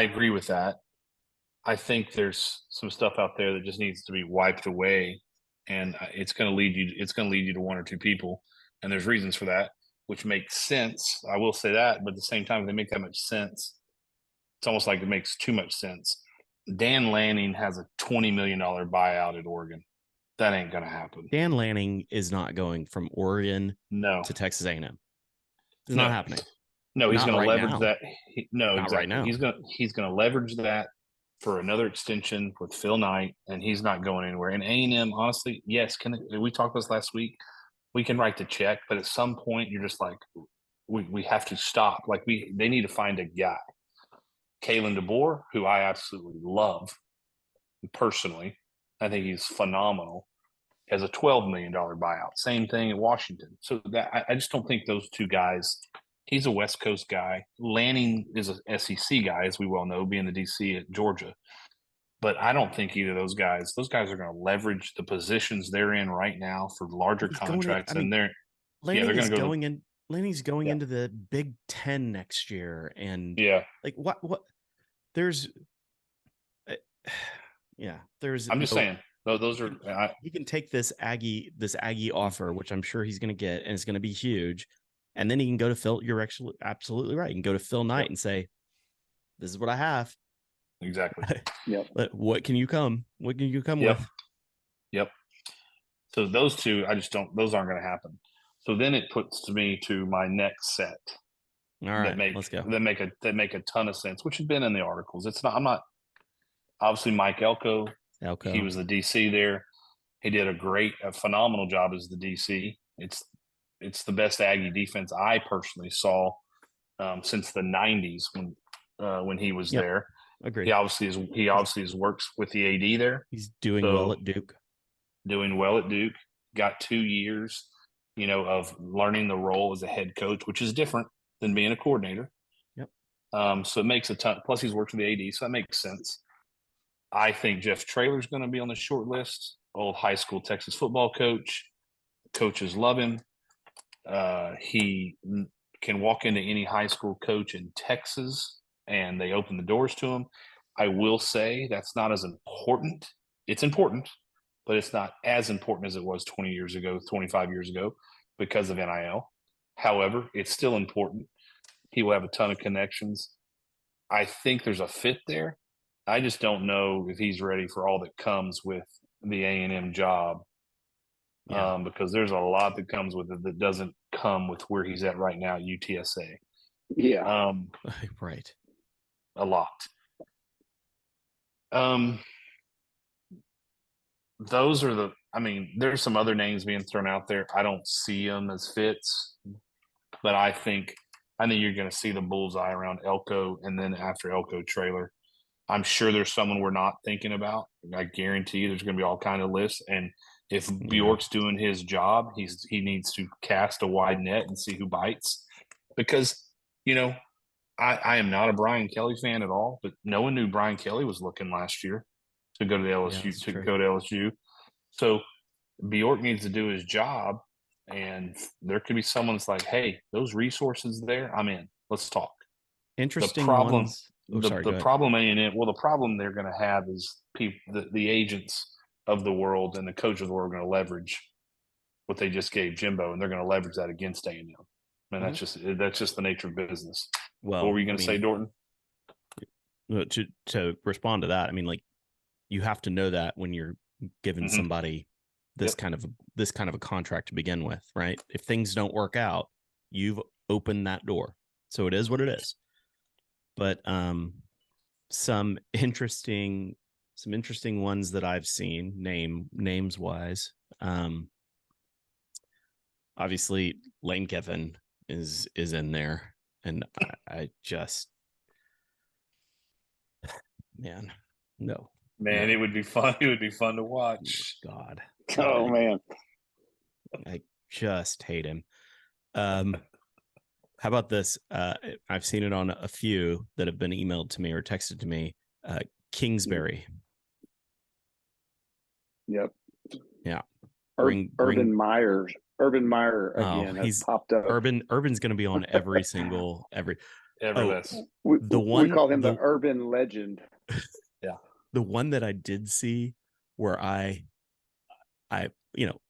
agree with that. I think there's some stuff out there that just needs to be wiped away, and it's going to lead you. It's going to lead you to one or two people, and there's reasons for that, which makes sense. I will say that, but at the same time, if they make that much sense, it's almost like it makes too much sense. Dan Lanning has a $20 million buyout at Oregon. That ain't going to happen. Dan Lanning is not going from Oregon No to Texas A&M. It's no. not happening. No, he's Not going to right leverage now. that. No, Not right exactly. now. He's going to leverage that for another extension with Phil Knight, and he's not going anywhere. And A&M, honestly, yes, we talked about this last week. We can write the check, but at some point, you're just like, we have to stop. Like they need to find a guy. Kalen DeBoer, who I absolutely love personally, I think he's phenomenal, has a $12 million buyout. Same thing in Washington. So that I just don't think those two guys. He's a West Coast guy. Lanning is an SEC guy, as we well know, being the DC at Georgia. But I don't think either of those guys are going to leverage the positions they're in right now for larger contracts. Lanning's going into the Big Ten next year. And like what there's I'm just saying. Those are he can take this Aggie offer, which I'm sure he's going to get, and it's going to be huge. And then he can go to Phil. You're actually absolutely right. You can go to Phil Knight and say, "This is what I have." Exactly. Yep. What can you come? What can you come with? with? Yep. So those two, those aren't going to happen. So then it puts me to my next set. All right, let's go. That make a ton of sense, which had been in the articles. I'm not obviously Mike Elko. He was the DC there. He did a phenomenal job as the DC. It's the best Aggie defense I personally saw since the '90s when he was there. Agreed. He obviously works with the AD there. He's doing well at Duke. Got 2 years, of learning the role as a head coach, which is different than being a coordinator. Yep. So it makes a ton. Plus, he's worked with the AD, so that makes sense. I think Jeff Traylor's going to be on the short list. Old high school Texas football coach. Coaches love him. He can walk into any high school coach in Texas, and they open the doors to him. I will say that's not as important. It's important, but it's not as important as it was 20 years ago, 25 years ago, because of NIL. However, it's still important. He will have a ton of connections. I think there's a fit there. I just don't know if he's ready for all that comes with the A&M job, because there's a lot that comes with it that doesn't come with where he's at right now at UTSA. Yeah. Right. A lot. Those are there's some other names being thrown out there. I don't see them as fits, but I think you're going to see the bullseye around Elko, and then after Elko, Traylor. I'm sure there's someone we're not thinking about. I guarantee you there's going to be all kind of lists. And if Bjork's doing his job, he needs to cast a wide net and see who bites. Because, I am not a Brian Kelly fan at all, but no one knew Brian Kelly was looking last year to go to the LSU. So Bjork needs to do his job, and there could be someone that's like, hey, those resources there, I'm in. Let's talk. Interesting. The problem the problem they're going to have is the agents of the world and the coach of the world are going to leverage what they just gave Jimbo, and they're going to leverage that against A&M. And that's just the nature of business. Well, what were you going to say, Dorton? To respond to that, you have to know that when you're giving somebody this kind of a contract to begin with, right? If things don't work out, you've opened that door. So it is what it is. But some interesting ones that I've seen names wise. Obviously Lane Kiffin is in there, and I just no. It would be fun. It would be fun to watch. God. Man. I just hate him. How about this? I've seen it on a few that have been emailed to me or texted to me. Kingsbury. Yep. Yeah. Urban Meyer again has he's popped up. Urban's going to be on every list. We call him the urban legend. Yeah. The one that I did see where I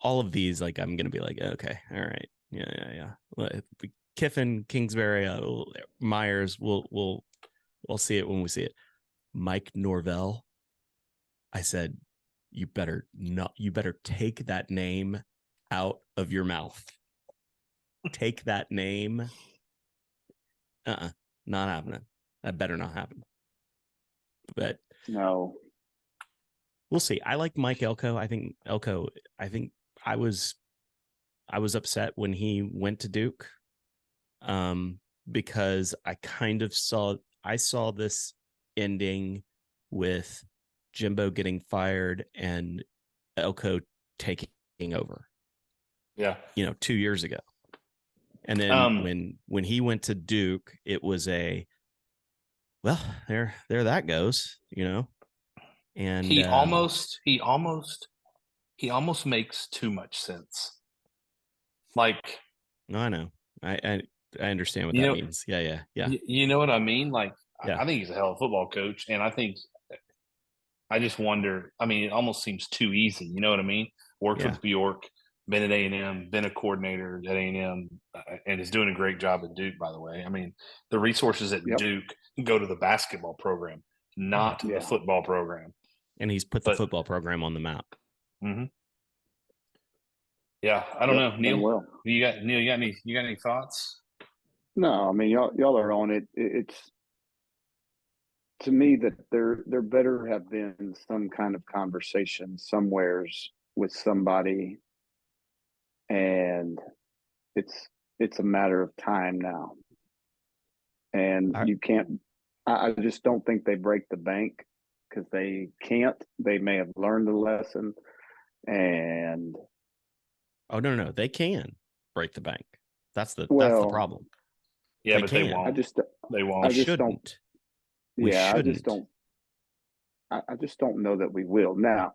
all of these, like, I'm going to be like, okay, all right. Yeah. Kiffin, Kingsbury, Myers, we'll see it when we see it. Mike Norvell. I said, you better take that name out of your mouth. Take that name. Not happening. That better not happen. But no, we'll see. I like Mike Elko. I think I was upset when he went to Duke, because I kind of saw this ending with Jimbo getting fired and Elko taking over. Yeah. 2 years ago. And then when he went to Duke, it was there that goes, and he almost makes too much sense. Like, I know. I understand what that means. Yeah. You know what I mean? Like, yeah. I think he's a hell of a football coach, and I just wonder. I mean, it almost seems too easy. You know what I mean? Worked with Bjork, been at A&M, been a coordinator at A&M, and is doing a great job at Duke. By the way, I mean, the resources at Duke go to the basketball program, not the football program. And he's put the football program on the map. Mm-hmm. Yeah, I don't know, Neil. You got any thoughts? No, I mean, y'all are on it. It's to me that there better have been some kind of conversation somewheres with somebody, and it's a matter of time now. And you can't. I just don't think they break the bank because they can't. They may have learned the lesson, and no, they can break the bank. That's the problem. Yeah, but they won't. They won't. I just don't. Yeah, I just don't. I just don't know that we will. Now,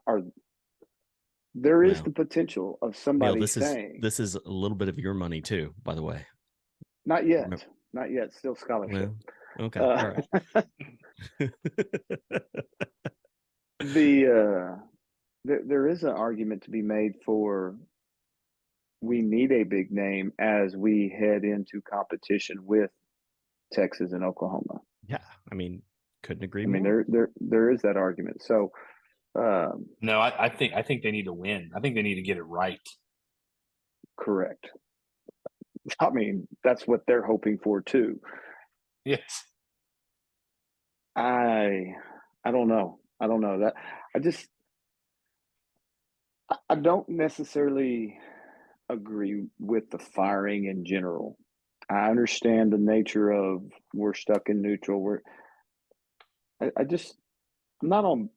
there is the potential of somebody saying this is a little bit of your money too, by the way. Not yet. Not yet. Still scholarship. Well, okay. All right. There is an argument to be made for we need a big name as we head into competition with Texas and Oklahoma. Yeah, I mean, couldn't agree more. I mean, there is that argument. So, no, I think they need to win. I think they need to get it right. Correct. I mean, that's what they're hoping for too. Yes. I don't know. That I don't necessarily agree with the firing in general. I understand the nature of we're stuck in neutral. I'm not on.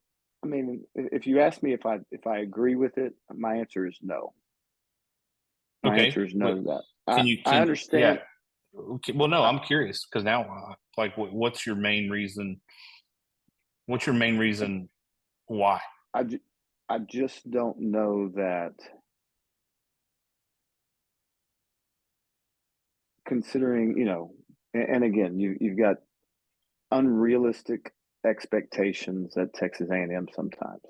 I mean, if you ask me if I agree with it, my answer is no. My answer is no to that. I understand. Yeah. Okay. Well, no, I'm curious because now, what's your main reason? What's your main reason why? I just don't know that. Considering, and again, you've got unrealistic expectations at Texas A&M sometimes,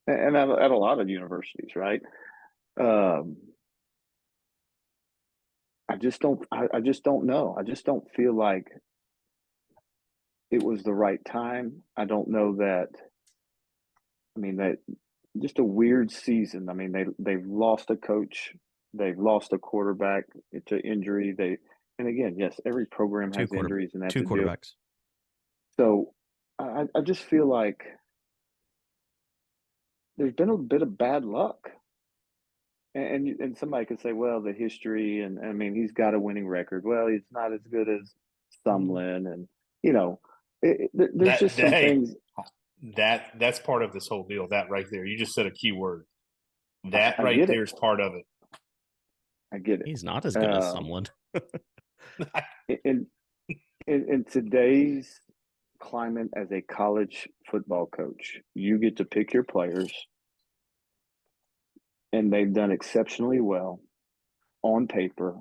and at a lot of universities, right? I just don't know. I just don't feel like it was the right time. I don't know that. I mean, that just a weird season. I mean, they've lost a coach, they've lost a quarterback to injury. And again, yes, every program has injuries and two quarterbacks. So I just feel like there's been a bit of bad luck. And somebody could say, well, the history, and I mean, he's got a winning record. Well, he's not as good as Sumlin, and there's just some things. That's part of this whole deal. That right there, you just said a key word. That right there is part of it. I get it. He's not as good as Sumlin. in in today's climate as a college football coach, you get to pick your players, and they've done exceptionally well on paper.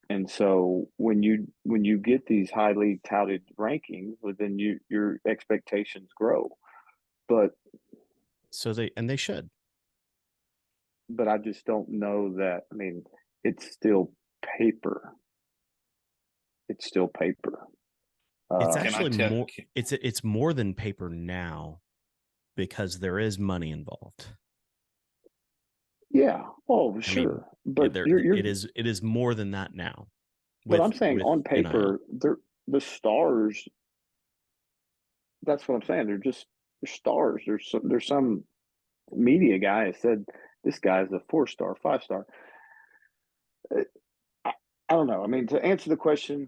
And so when you get these highly touted rankings, well, then your expectations grow. But they should. But I just don't know that. I mean, it's still paper. It's still paper. It's Can I actually tell? more. It's more than paper now because there is money involved. Yeah. Oh, I mean, sure. But it is more than that now. But I'm saying with on NIL. paper, they're the stars. That's what I'm saying. They're stars. There's some media guy that said this guy's a 4-star, 5-star. I, I don't know. I mean, to answer the question,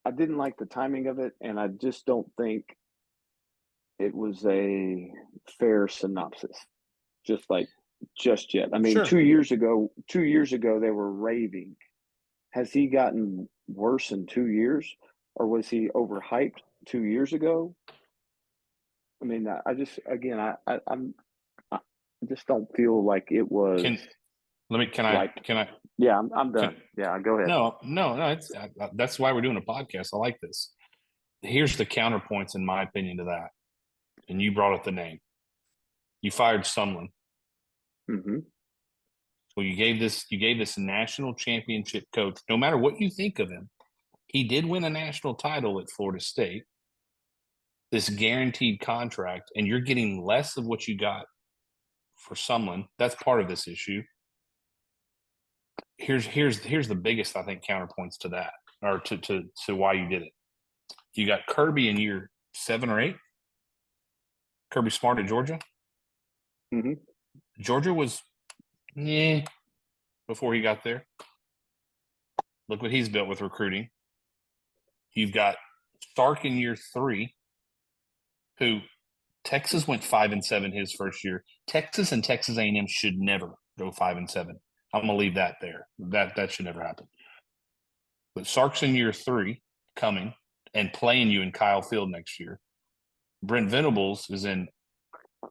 I didn't like the timing of it, and I just don't think it was a fair synopsis. Just yet. I mean, Sure. 2 years ago, they were raving. Has he gotten worse in 2 years, or was he overhyped 2 years ago? I mean, I just again, I just don't feel like it was. Can I? Yeah, I'm done. Yeah, go ahead. No. It's that's why we're doing a podcast. I like this. Here's the counterpoints, in my opinion, to that. And you brought up the name. You fired someone. Mm-hmm. Well, you gave this national championship coach. No matter what you think of him, he did win a national title at Florida State. This guaranteed contract, and you're getting less of what you got for someone. That's part of this issue. Here's the biggest, I think, counterpoints to that, or to why you did it. You got Kirby in year 7 or 8. Kirby Smart at Georgia. Mm-hmm. Georgia was before he got there. Look what he's built with recruiting. You've got Stark in year 3, who Texas went 5-7 his first year. Texas and Texas A&M should never go 5-7. I'm gonna leave that there. That should never happen. But Sark's in year 3, coming and playing you in Kyle Field next year. Brent Venables is in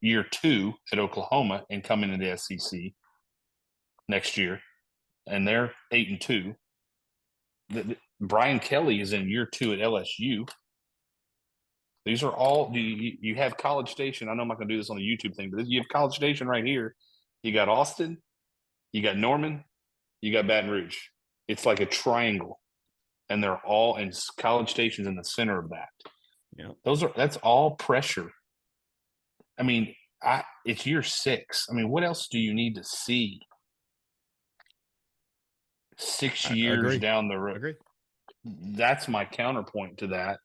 year 2 at Oklahoma and coming into the SEC next year, and they're 8-2. Brian Kelly is in year 2 at LSU. These are all you have College Station. I know I'm not going to do this on the YouTube thing, but you have College Station right here. You got Austin, you got Norman, you got Baton Rouge. It's like a triangle, and they're all in College Station's in the center of that. Yeah, that's all pressure. I mean, it's year 6. I mean, what else do you need to see? 6 years down the road. Agree. That's my counterpoint to that.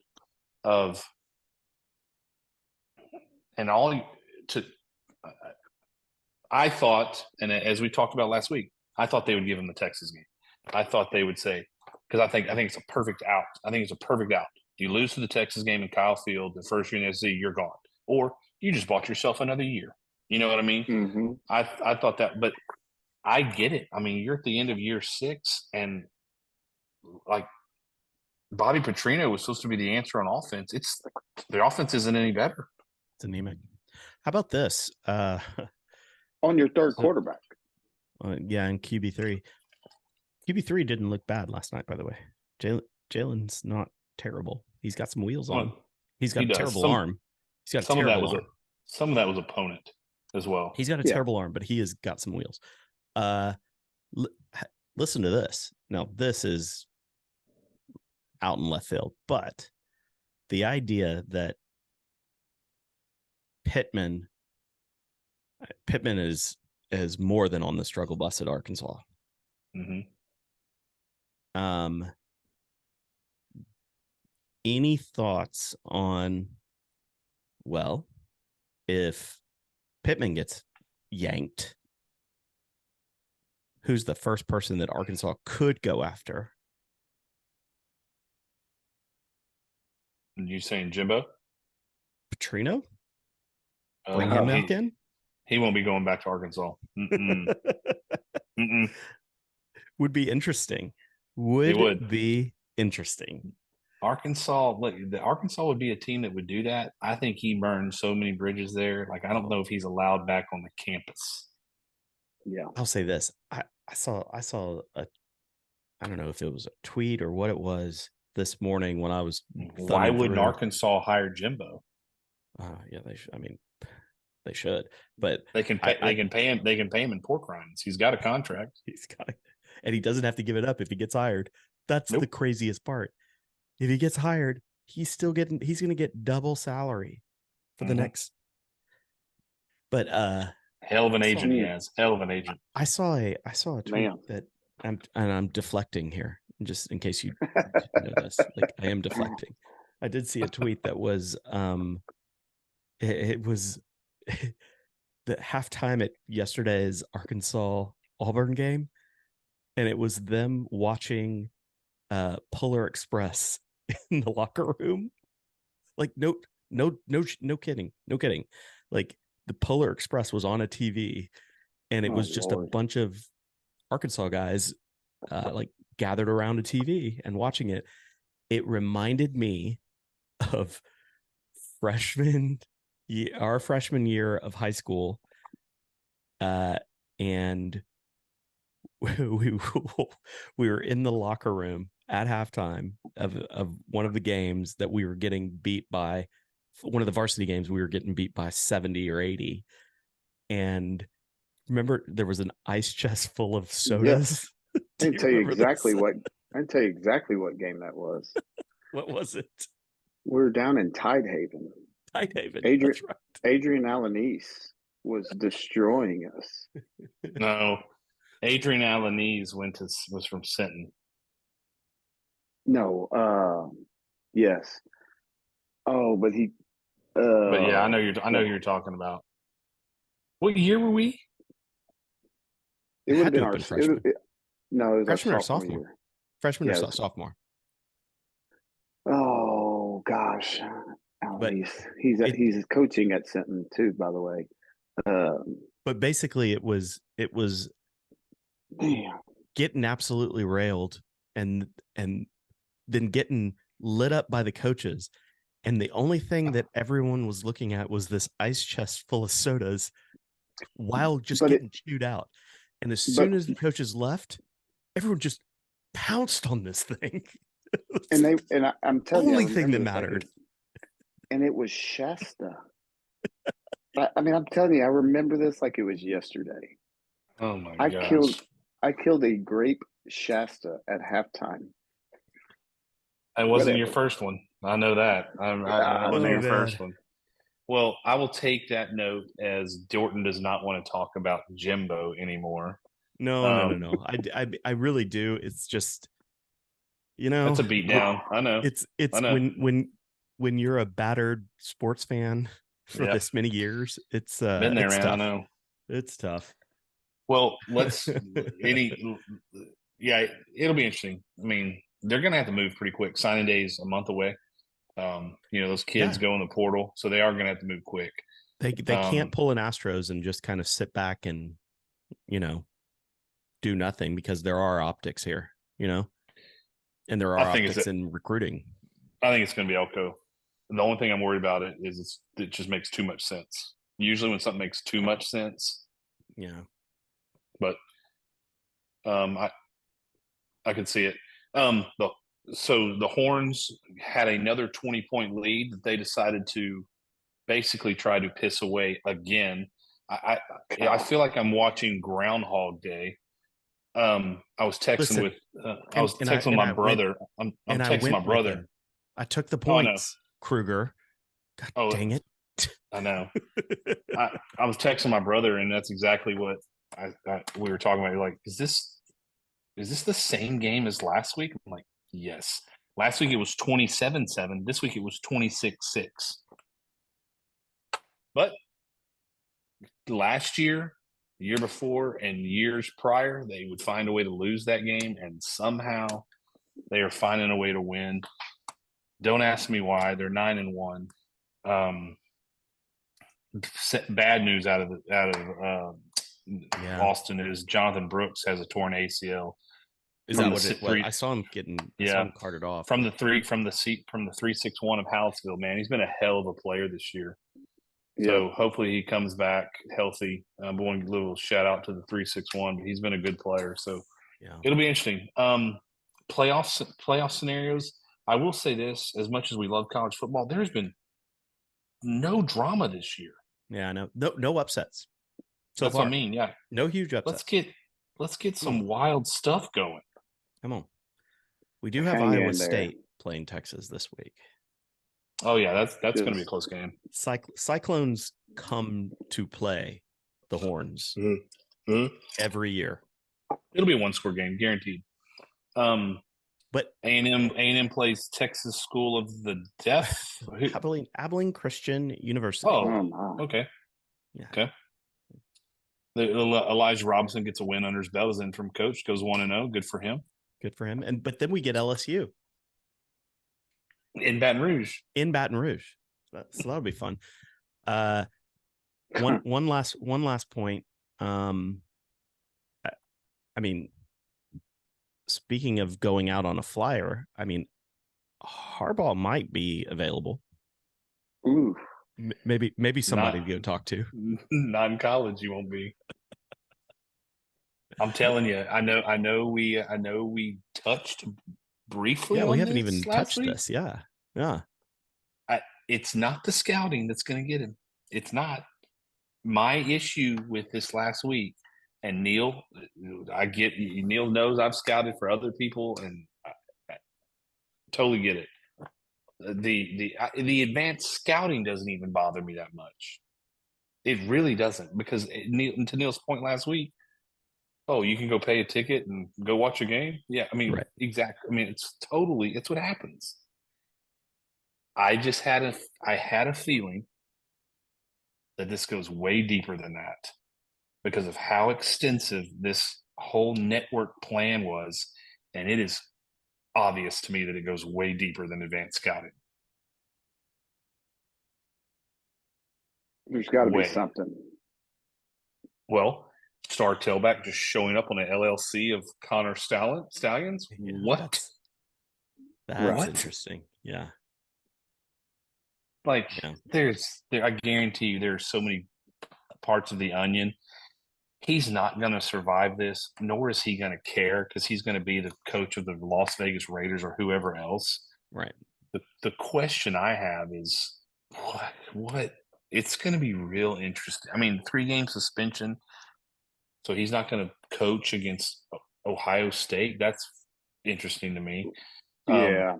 I thought, and as we talked about last week, I thought they would give him the Texas game. I thought they would say, because I think it's a perfect out. I think it's a perfect out. You lose to the Texas game in Kyle Field, the first year in the SEC, you're gone. Or you just bought yourself another year. You know what I mean? Mm-hmm. I thought that, but I get it. I mean, you're at the end of year 6, and like Bobby Petrino was supposed to be the answer on offense. The offense isn't any better. It's anemic. How about this? On your third quarterback. Yeah, in QB3. QB3 didn't look bad last night, by the way. Jalen's not terrible. He's got some wheels on. He's got a terrible arm. He's got a terrible arm. Some of that was opponent as well. He's got a terrible arm, but he has got some wheels. Listen to this. Now, this is out in left field, but the idea that Pittman is more than on the struggle bus at Arkansas. Mm-hmm. Any thoughts on, well, if Pittman gets yanked, who's the first person that Arkansas could go after? You saying Jimbo? Petrino? Bring him back in? He won't be going back to Arkansas. Would be interesting. Would be interesting. Arkansas, the Arkansas would be a team that would do that. I think he burned so many bridges there. Like, I don't know if he's allowed back on the campus. Yeah. I'll say this. I saw a, I don't know if it was a tweet or what it was this morning when I was Why wouldn't through. Arkansas hire Jimbo? Yeah, they should. I mean, they should, but They can pay him. They can pay him in pork rinds. He's got a contract. He's got it, and he doesn't have to give it up if he gets hired. That's the craziest part. If he gets hired, he's going to get double salary for the next. But hell of an agent he has. Hell of an agent. I saw a tweet that I'm deflecting here, just in case you know this. Like, I am deflecting. I did see a tweet that was it was the halftime at yesterday's Arkansas Auburn game, and it was them watching Polar Express in the locker room. Like, no kidding. Like, the Polar Express was on a TV, and it was just a bunch of Arkansas guys like gathered around a TV and watching it. It reminded me of our freshman year of high school, and we were in the locker room at halftime of one of the games that we were getting beat by. One of the varsity games, we were getting beat by 70 or 80, and remember there was an ice chest full of sodas. Yes. I can tell you exactly what game that was. What was it? We were down in Tidehaven. That's right. Adrian Alanis was destroying us. No, Adrian Alanis was from Sinton. No, yes. Oh, but he. But yeah, I know who you're talking about. What year were we? It would have been our freshman. It was freshman our or sophomore. Year. Freshman or sophomore. Oh gosh, he's coaching at Sinton too, by the way. But basically, it was getting absolutely railed, and then getting lit up by the coaches. And the only thing that everyone was looking at was this ice chest full of sodas while just getting chewed out. And as soon as the coaches left, everyone just pounced on this thing. I'm telling you, only thing that mattered. And it was Shasta. I mean, I'm telling you, I remember this like it was yesterday. Oh my gosh. I killed a grape Shasta at halftime. It wasn't your first one. I know that. I wasn't your first one. Well, I will take that note as Dorton does not want to talk about Jimbo anymore. No. I really do. It's just, that's a beatdown. I know. It's when you're a battered sports fan for this many years, it's been there, man. Tough. I know. It's tough. Well, it'll be interesting. I mean, they're going to have to move pretty quick. Signing day is a month away. Those kids go in the portal, so they are going to have to move quick. They can't pull an Astros and just kind of sit back and, do nothing, because there are optics here, and there are optics in recruiting. I think it's going to be Elko. The only thing I'm worried about is it just makes too much sense. Usually when something makes too much sense. Yeah. But I could see it. So the Horns had another 20-point lead that they decided to basically try to piss away again. I feel like I'm watching Groundhog Day. I was texting with my brother. I'm texting my brother. I took the points, Kruger. God dang it. I know. I was texting my brother, and that's exactly what we were talking about. Like, is this the same game as last week? I'm like, yes. Last week it was 27-7. This week it was 26-6. But last year, the year before, and years prior, they would find a way to lose that game, and somehow they are finding a way to win. Don't ask me why. They're 9-1. Bad news out of Austin is Jonathan Brooks has a torn ACL. Is From that the what it was? three, I saw him yeah, carted off. from the 361 of Hallettsville. Man, he's been a hell of a player this year. Yeah. So hopefully he comes back healthy. But one little shout out to the 361. But he's been a good player, so Yeah. it'll be interesting. Playoff scenarios. I will say this: as much as we love college football, there's been no drama this year. Yeah, I know. No upsets. So That's far. what I mean. Yeah, No huge upsets. let's get some wild stuff going. Come on. We do have Hang Iowa in there. State playing Texas this week. Oh yeah, that's going to be a close game. Cyclones come to play the Horns every year. It'll be a one-score game, guaranteed. But A&M plays Texas School of the Deaf. Abilene Christian University. Oh, my. okay. Yeah. Okay. Elijah Robinson gets a win under his belt as interim coach, goes 1-0. Good for him. Good for him. But then we get LSU In Baton Rouge. So that'll be fun. One last point. I mean, speaking of going out on a flyer, I mean, Harbaugh might be available. Ooh. Maybe somebody to go talk to. Not in college, you won't be. I'm telling you, I know we touched briefly. Yeah, on we haven't this even touched this. Yeah. It's not the scouting that's going to get him. It's not. My issue with this last week, and Neil, Neil knows I've scouted for other people, and I totally get it. The advanced scouting doesn't even bother me that much. It really doesn't, because to Neil's point last week, oh, you can go pay a ticket and go watch a game. Yeah, I mean, Right. exactly. I mean, it's what happens. I had a feeling that this goes way deeper than that because of how extensive this whole network plan was, and it is obvious to me that it goes way deeper than advanced scouting. There's got to be something. Well, star tailback just showing up on an LLC of Connor Stallions. Yeah, what? That's interesting. Yeah. Like, I guarantee you there's so many parts of the onion. He's not going to survive this, nor is he going to care, because he's going to be the coach of the Las Vegas Raiders or whoever else. Right. The question I have is what? It's going to be real interesting. I mean, 3-game suspension, so he's not going to coach against Ohio State. That's interesting to me. Yeah.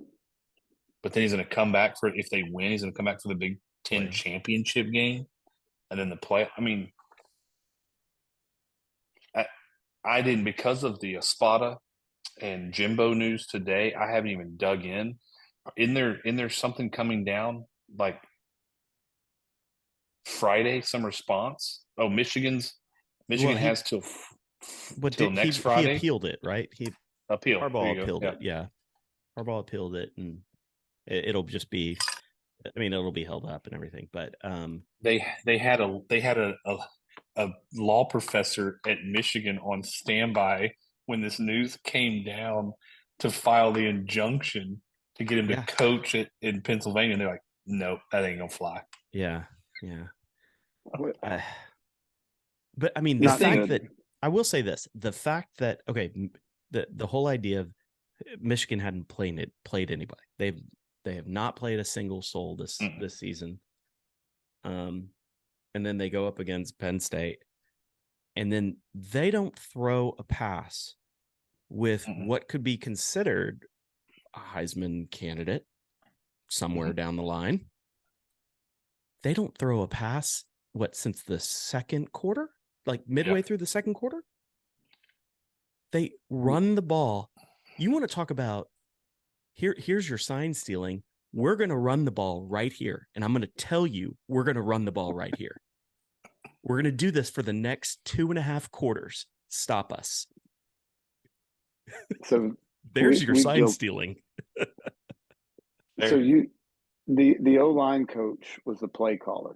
But then he's going to come back if they win, he's going to come back for the Big Ten championship game, and then the play. I mean, I didn't, because of the Espada and Jimbo news today. I haven't even dug in. In there something coming down like Friday? Some response? Oh, Michigan has till next Friday. He appealed it, right? Harbaugh appealed it. Yeah, Harbaugh appealed it, and it'll just be. I mean, it'll be held up and everything, but they had a law professor at Michigan on standby when this news came down to file the injunction to get him to coach it in Pennsylvania. And they're like, nope, that ain't gonna fly. Yeah. But I mean, the fact that I will say this, the fact that the whole idea of Michigan hadn't played anybody. They have not played a single soul this season. And then they go up against Penn State, and then they don't throw a pass with what could be considered a Heisman candidate somewhere down the line. They don't throw a pass, since the second quarter? Like midway through the second quarter? They run the ball. You want to talk about, here's your sign stealing. We're going to run the ball right here. And I'm going to tell you, we're going to run the ball right here. We're going to do this for the next 2.5 quarters. Stop us. So there's your sign stealing. So the O-line coach was the play caller.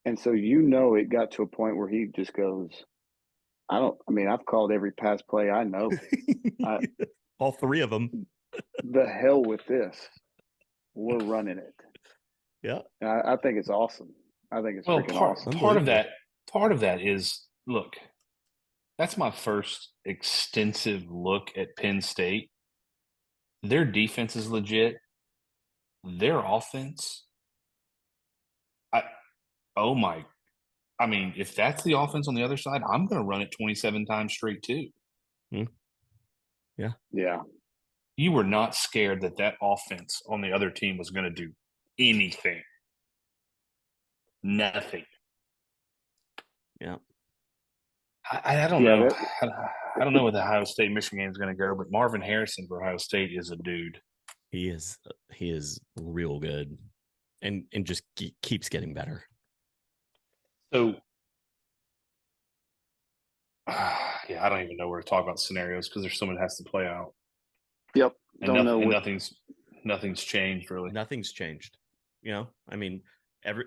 And so it got to a point where he just goes, I mean, I've called every pass play I know. All three of them. The hell with this. We're running it. Yeah. I think it's awesome. I think it's freaking awesome. Part of that is, look, that's my first extensive look at Penn State. Their defense is legit. Their offense, I mean, if that's the offense on the other side, I'm going to run it 27 times straight too. Yeah. Yeah. You were not scared that offense on the other team was going to do anything. Nothing. Yeah. I don't know. I don't know what the Ohio State Michigan game is going to go, but Marvin Harrison for Ohio State is a dude. He is real good, and just keeps getting better. So, yeah, I don't even know where to talk about scenarios because there's so much has to play out. Yep. And nothing's changed really. Nothing's changed. I mean,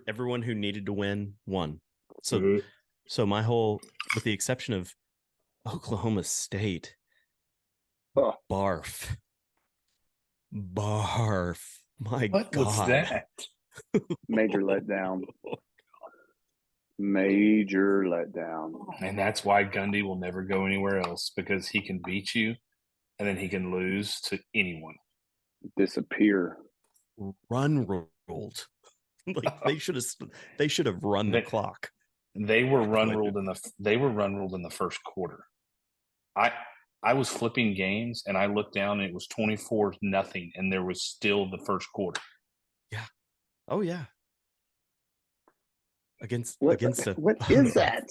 everyone who needed to win won. So, so my whole, with the exception of Oklahoma State, barf. My what God. was that? Major letdown. Major letdown. And that's why Gundy will never go anywhere else, because he can beat you and then he can lose to anyone. Disappear. Run ruled. Like they should have run the clock. They were run ruled in the first quarter. I was flipping games and I looked down and it was 24-0 and there was still the first quarter. Yeah. Oh yeah. Against what is that?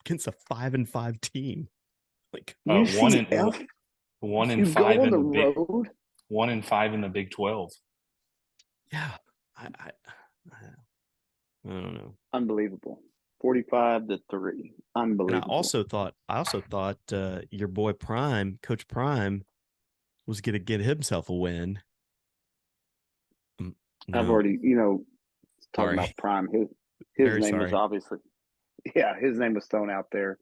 Against a 5-5 team. Like 1 and 5 in the road. 1 and 5 in the Big 12. Yeah. I don't know. Unbelievable. 45-3. Unbelievable. And I also thought your boy Coach Prime, was going to get himself a win. No. I've already, talking about Prime. His name was obviously, his name was thrown out there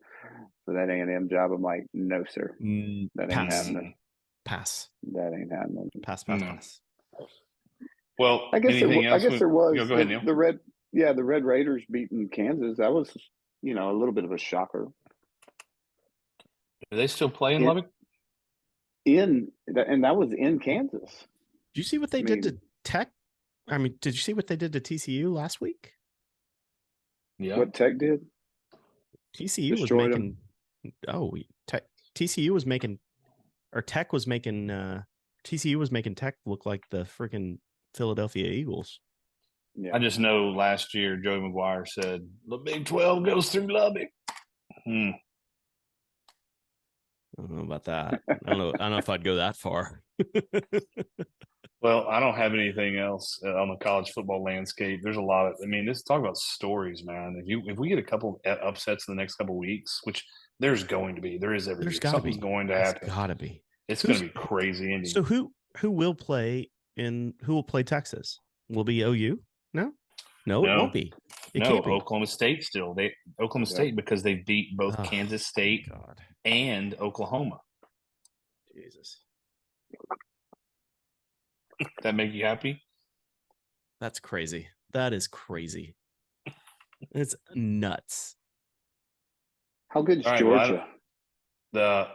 for that A&M job. I'm like, no, sir, that ain't happening. Pass. That ain't happening. Pass. Well, I guess there was. Go ahead, Neil. The Red Raiders beating Kansas. That was, a little bit of a shocker. Do they still play in Lubbock? And that was in Kansas. Did you see what they did to Tech? I mean, did you see what they did to TCU last week? Yeah. What Tech did? TCU was making. TCU was making, or Tech was making. TCU was making Tech look like the freaking Philadelphia Eagles. Yeah. I just know last year Joey McGuire said the Big 12 goes through Lubbock. I don't know about that. I don't know if I'd go that far. Well, I don't have anything else on the college football landscape. There's a lot of, let's talk about stories, man. If we get a couple upsets in the next couple of weeks, which there is every week. Something's going to happen. There's gotta be. It's going to be crazy. Indeed. So who will play Texas? Will be OU? No, it won't be. It can't be. Oklahoma State still. Oklahoma State, because they beat both Kansas State and Oklahoma. Jesus. That make you happy? That's crazy. That is crazy. It's nuts. How good is Georgia? They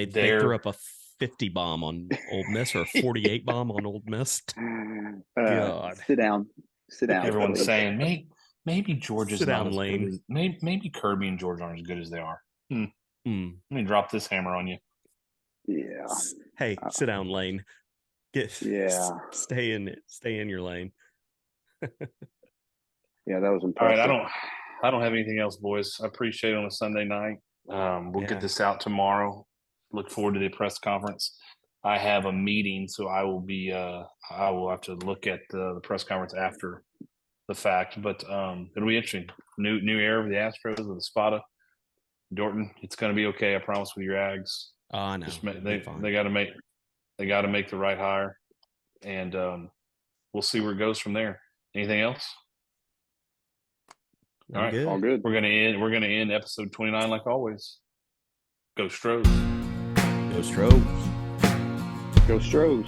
threw up a 50 bomb on Ole Miss, or a 48 bomb on Ole Miss. God. Sit down. Everyone's saying maybe Georgia's not as Lane. good as, maybe Kirby and Georgia aren't as good as they are. Let me drop this hammer on you. Yeah. Hey, sit down, Lane. Stay in your lane. Yeah, that was impressive. All right, I don't have anything else, boys. I appreciate it on a Sunday night. We'll get this out tomorrow. Look forward to the press conference. I have a meeting, so I will have to look at the press conference after the fact. But it'll be interesting. New era of the Astros with Espada. Dorton, it's going to be okay. I promise, with your Aggies. Oh, no. They got to make the right hire, and we'll see where it goes from there. Anything else? All right. Good. All good. We're gonna end episode 29 like always. Go Stros. Go Stros. Go Stros.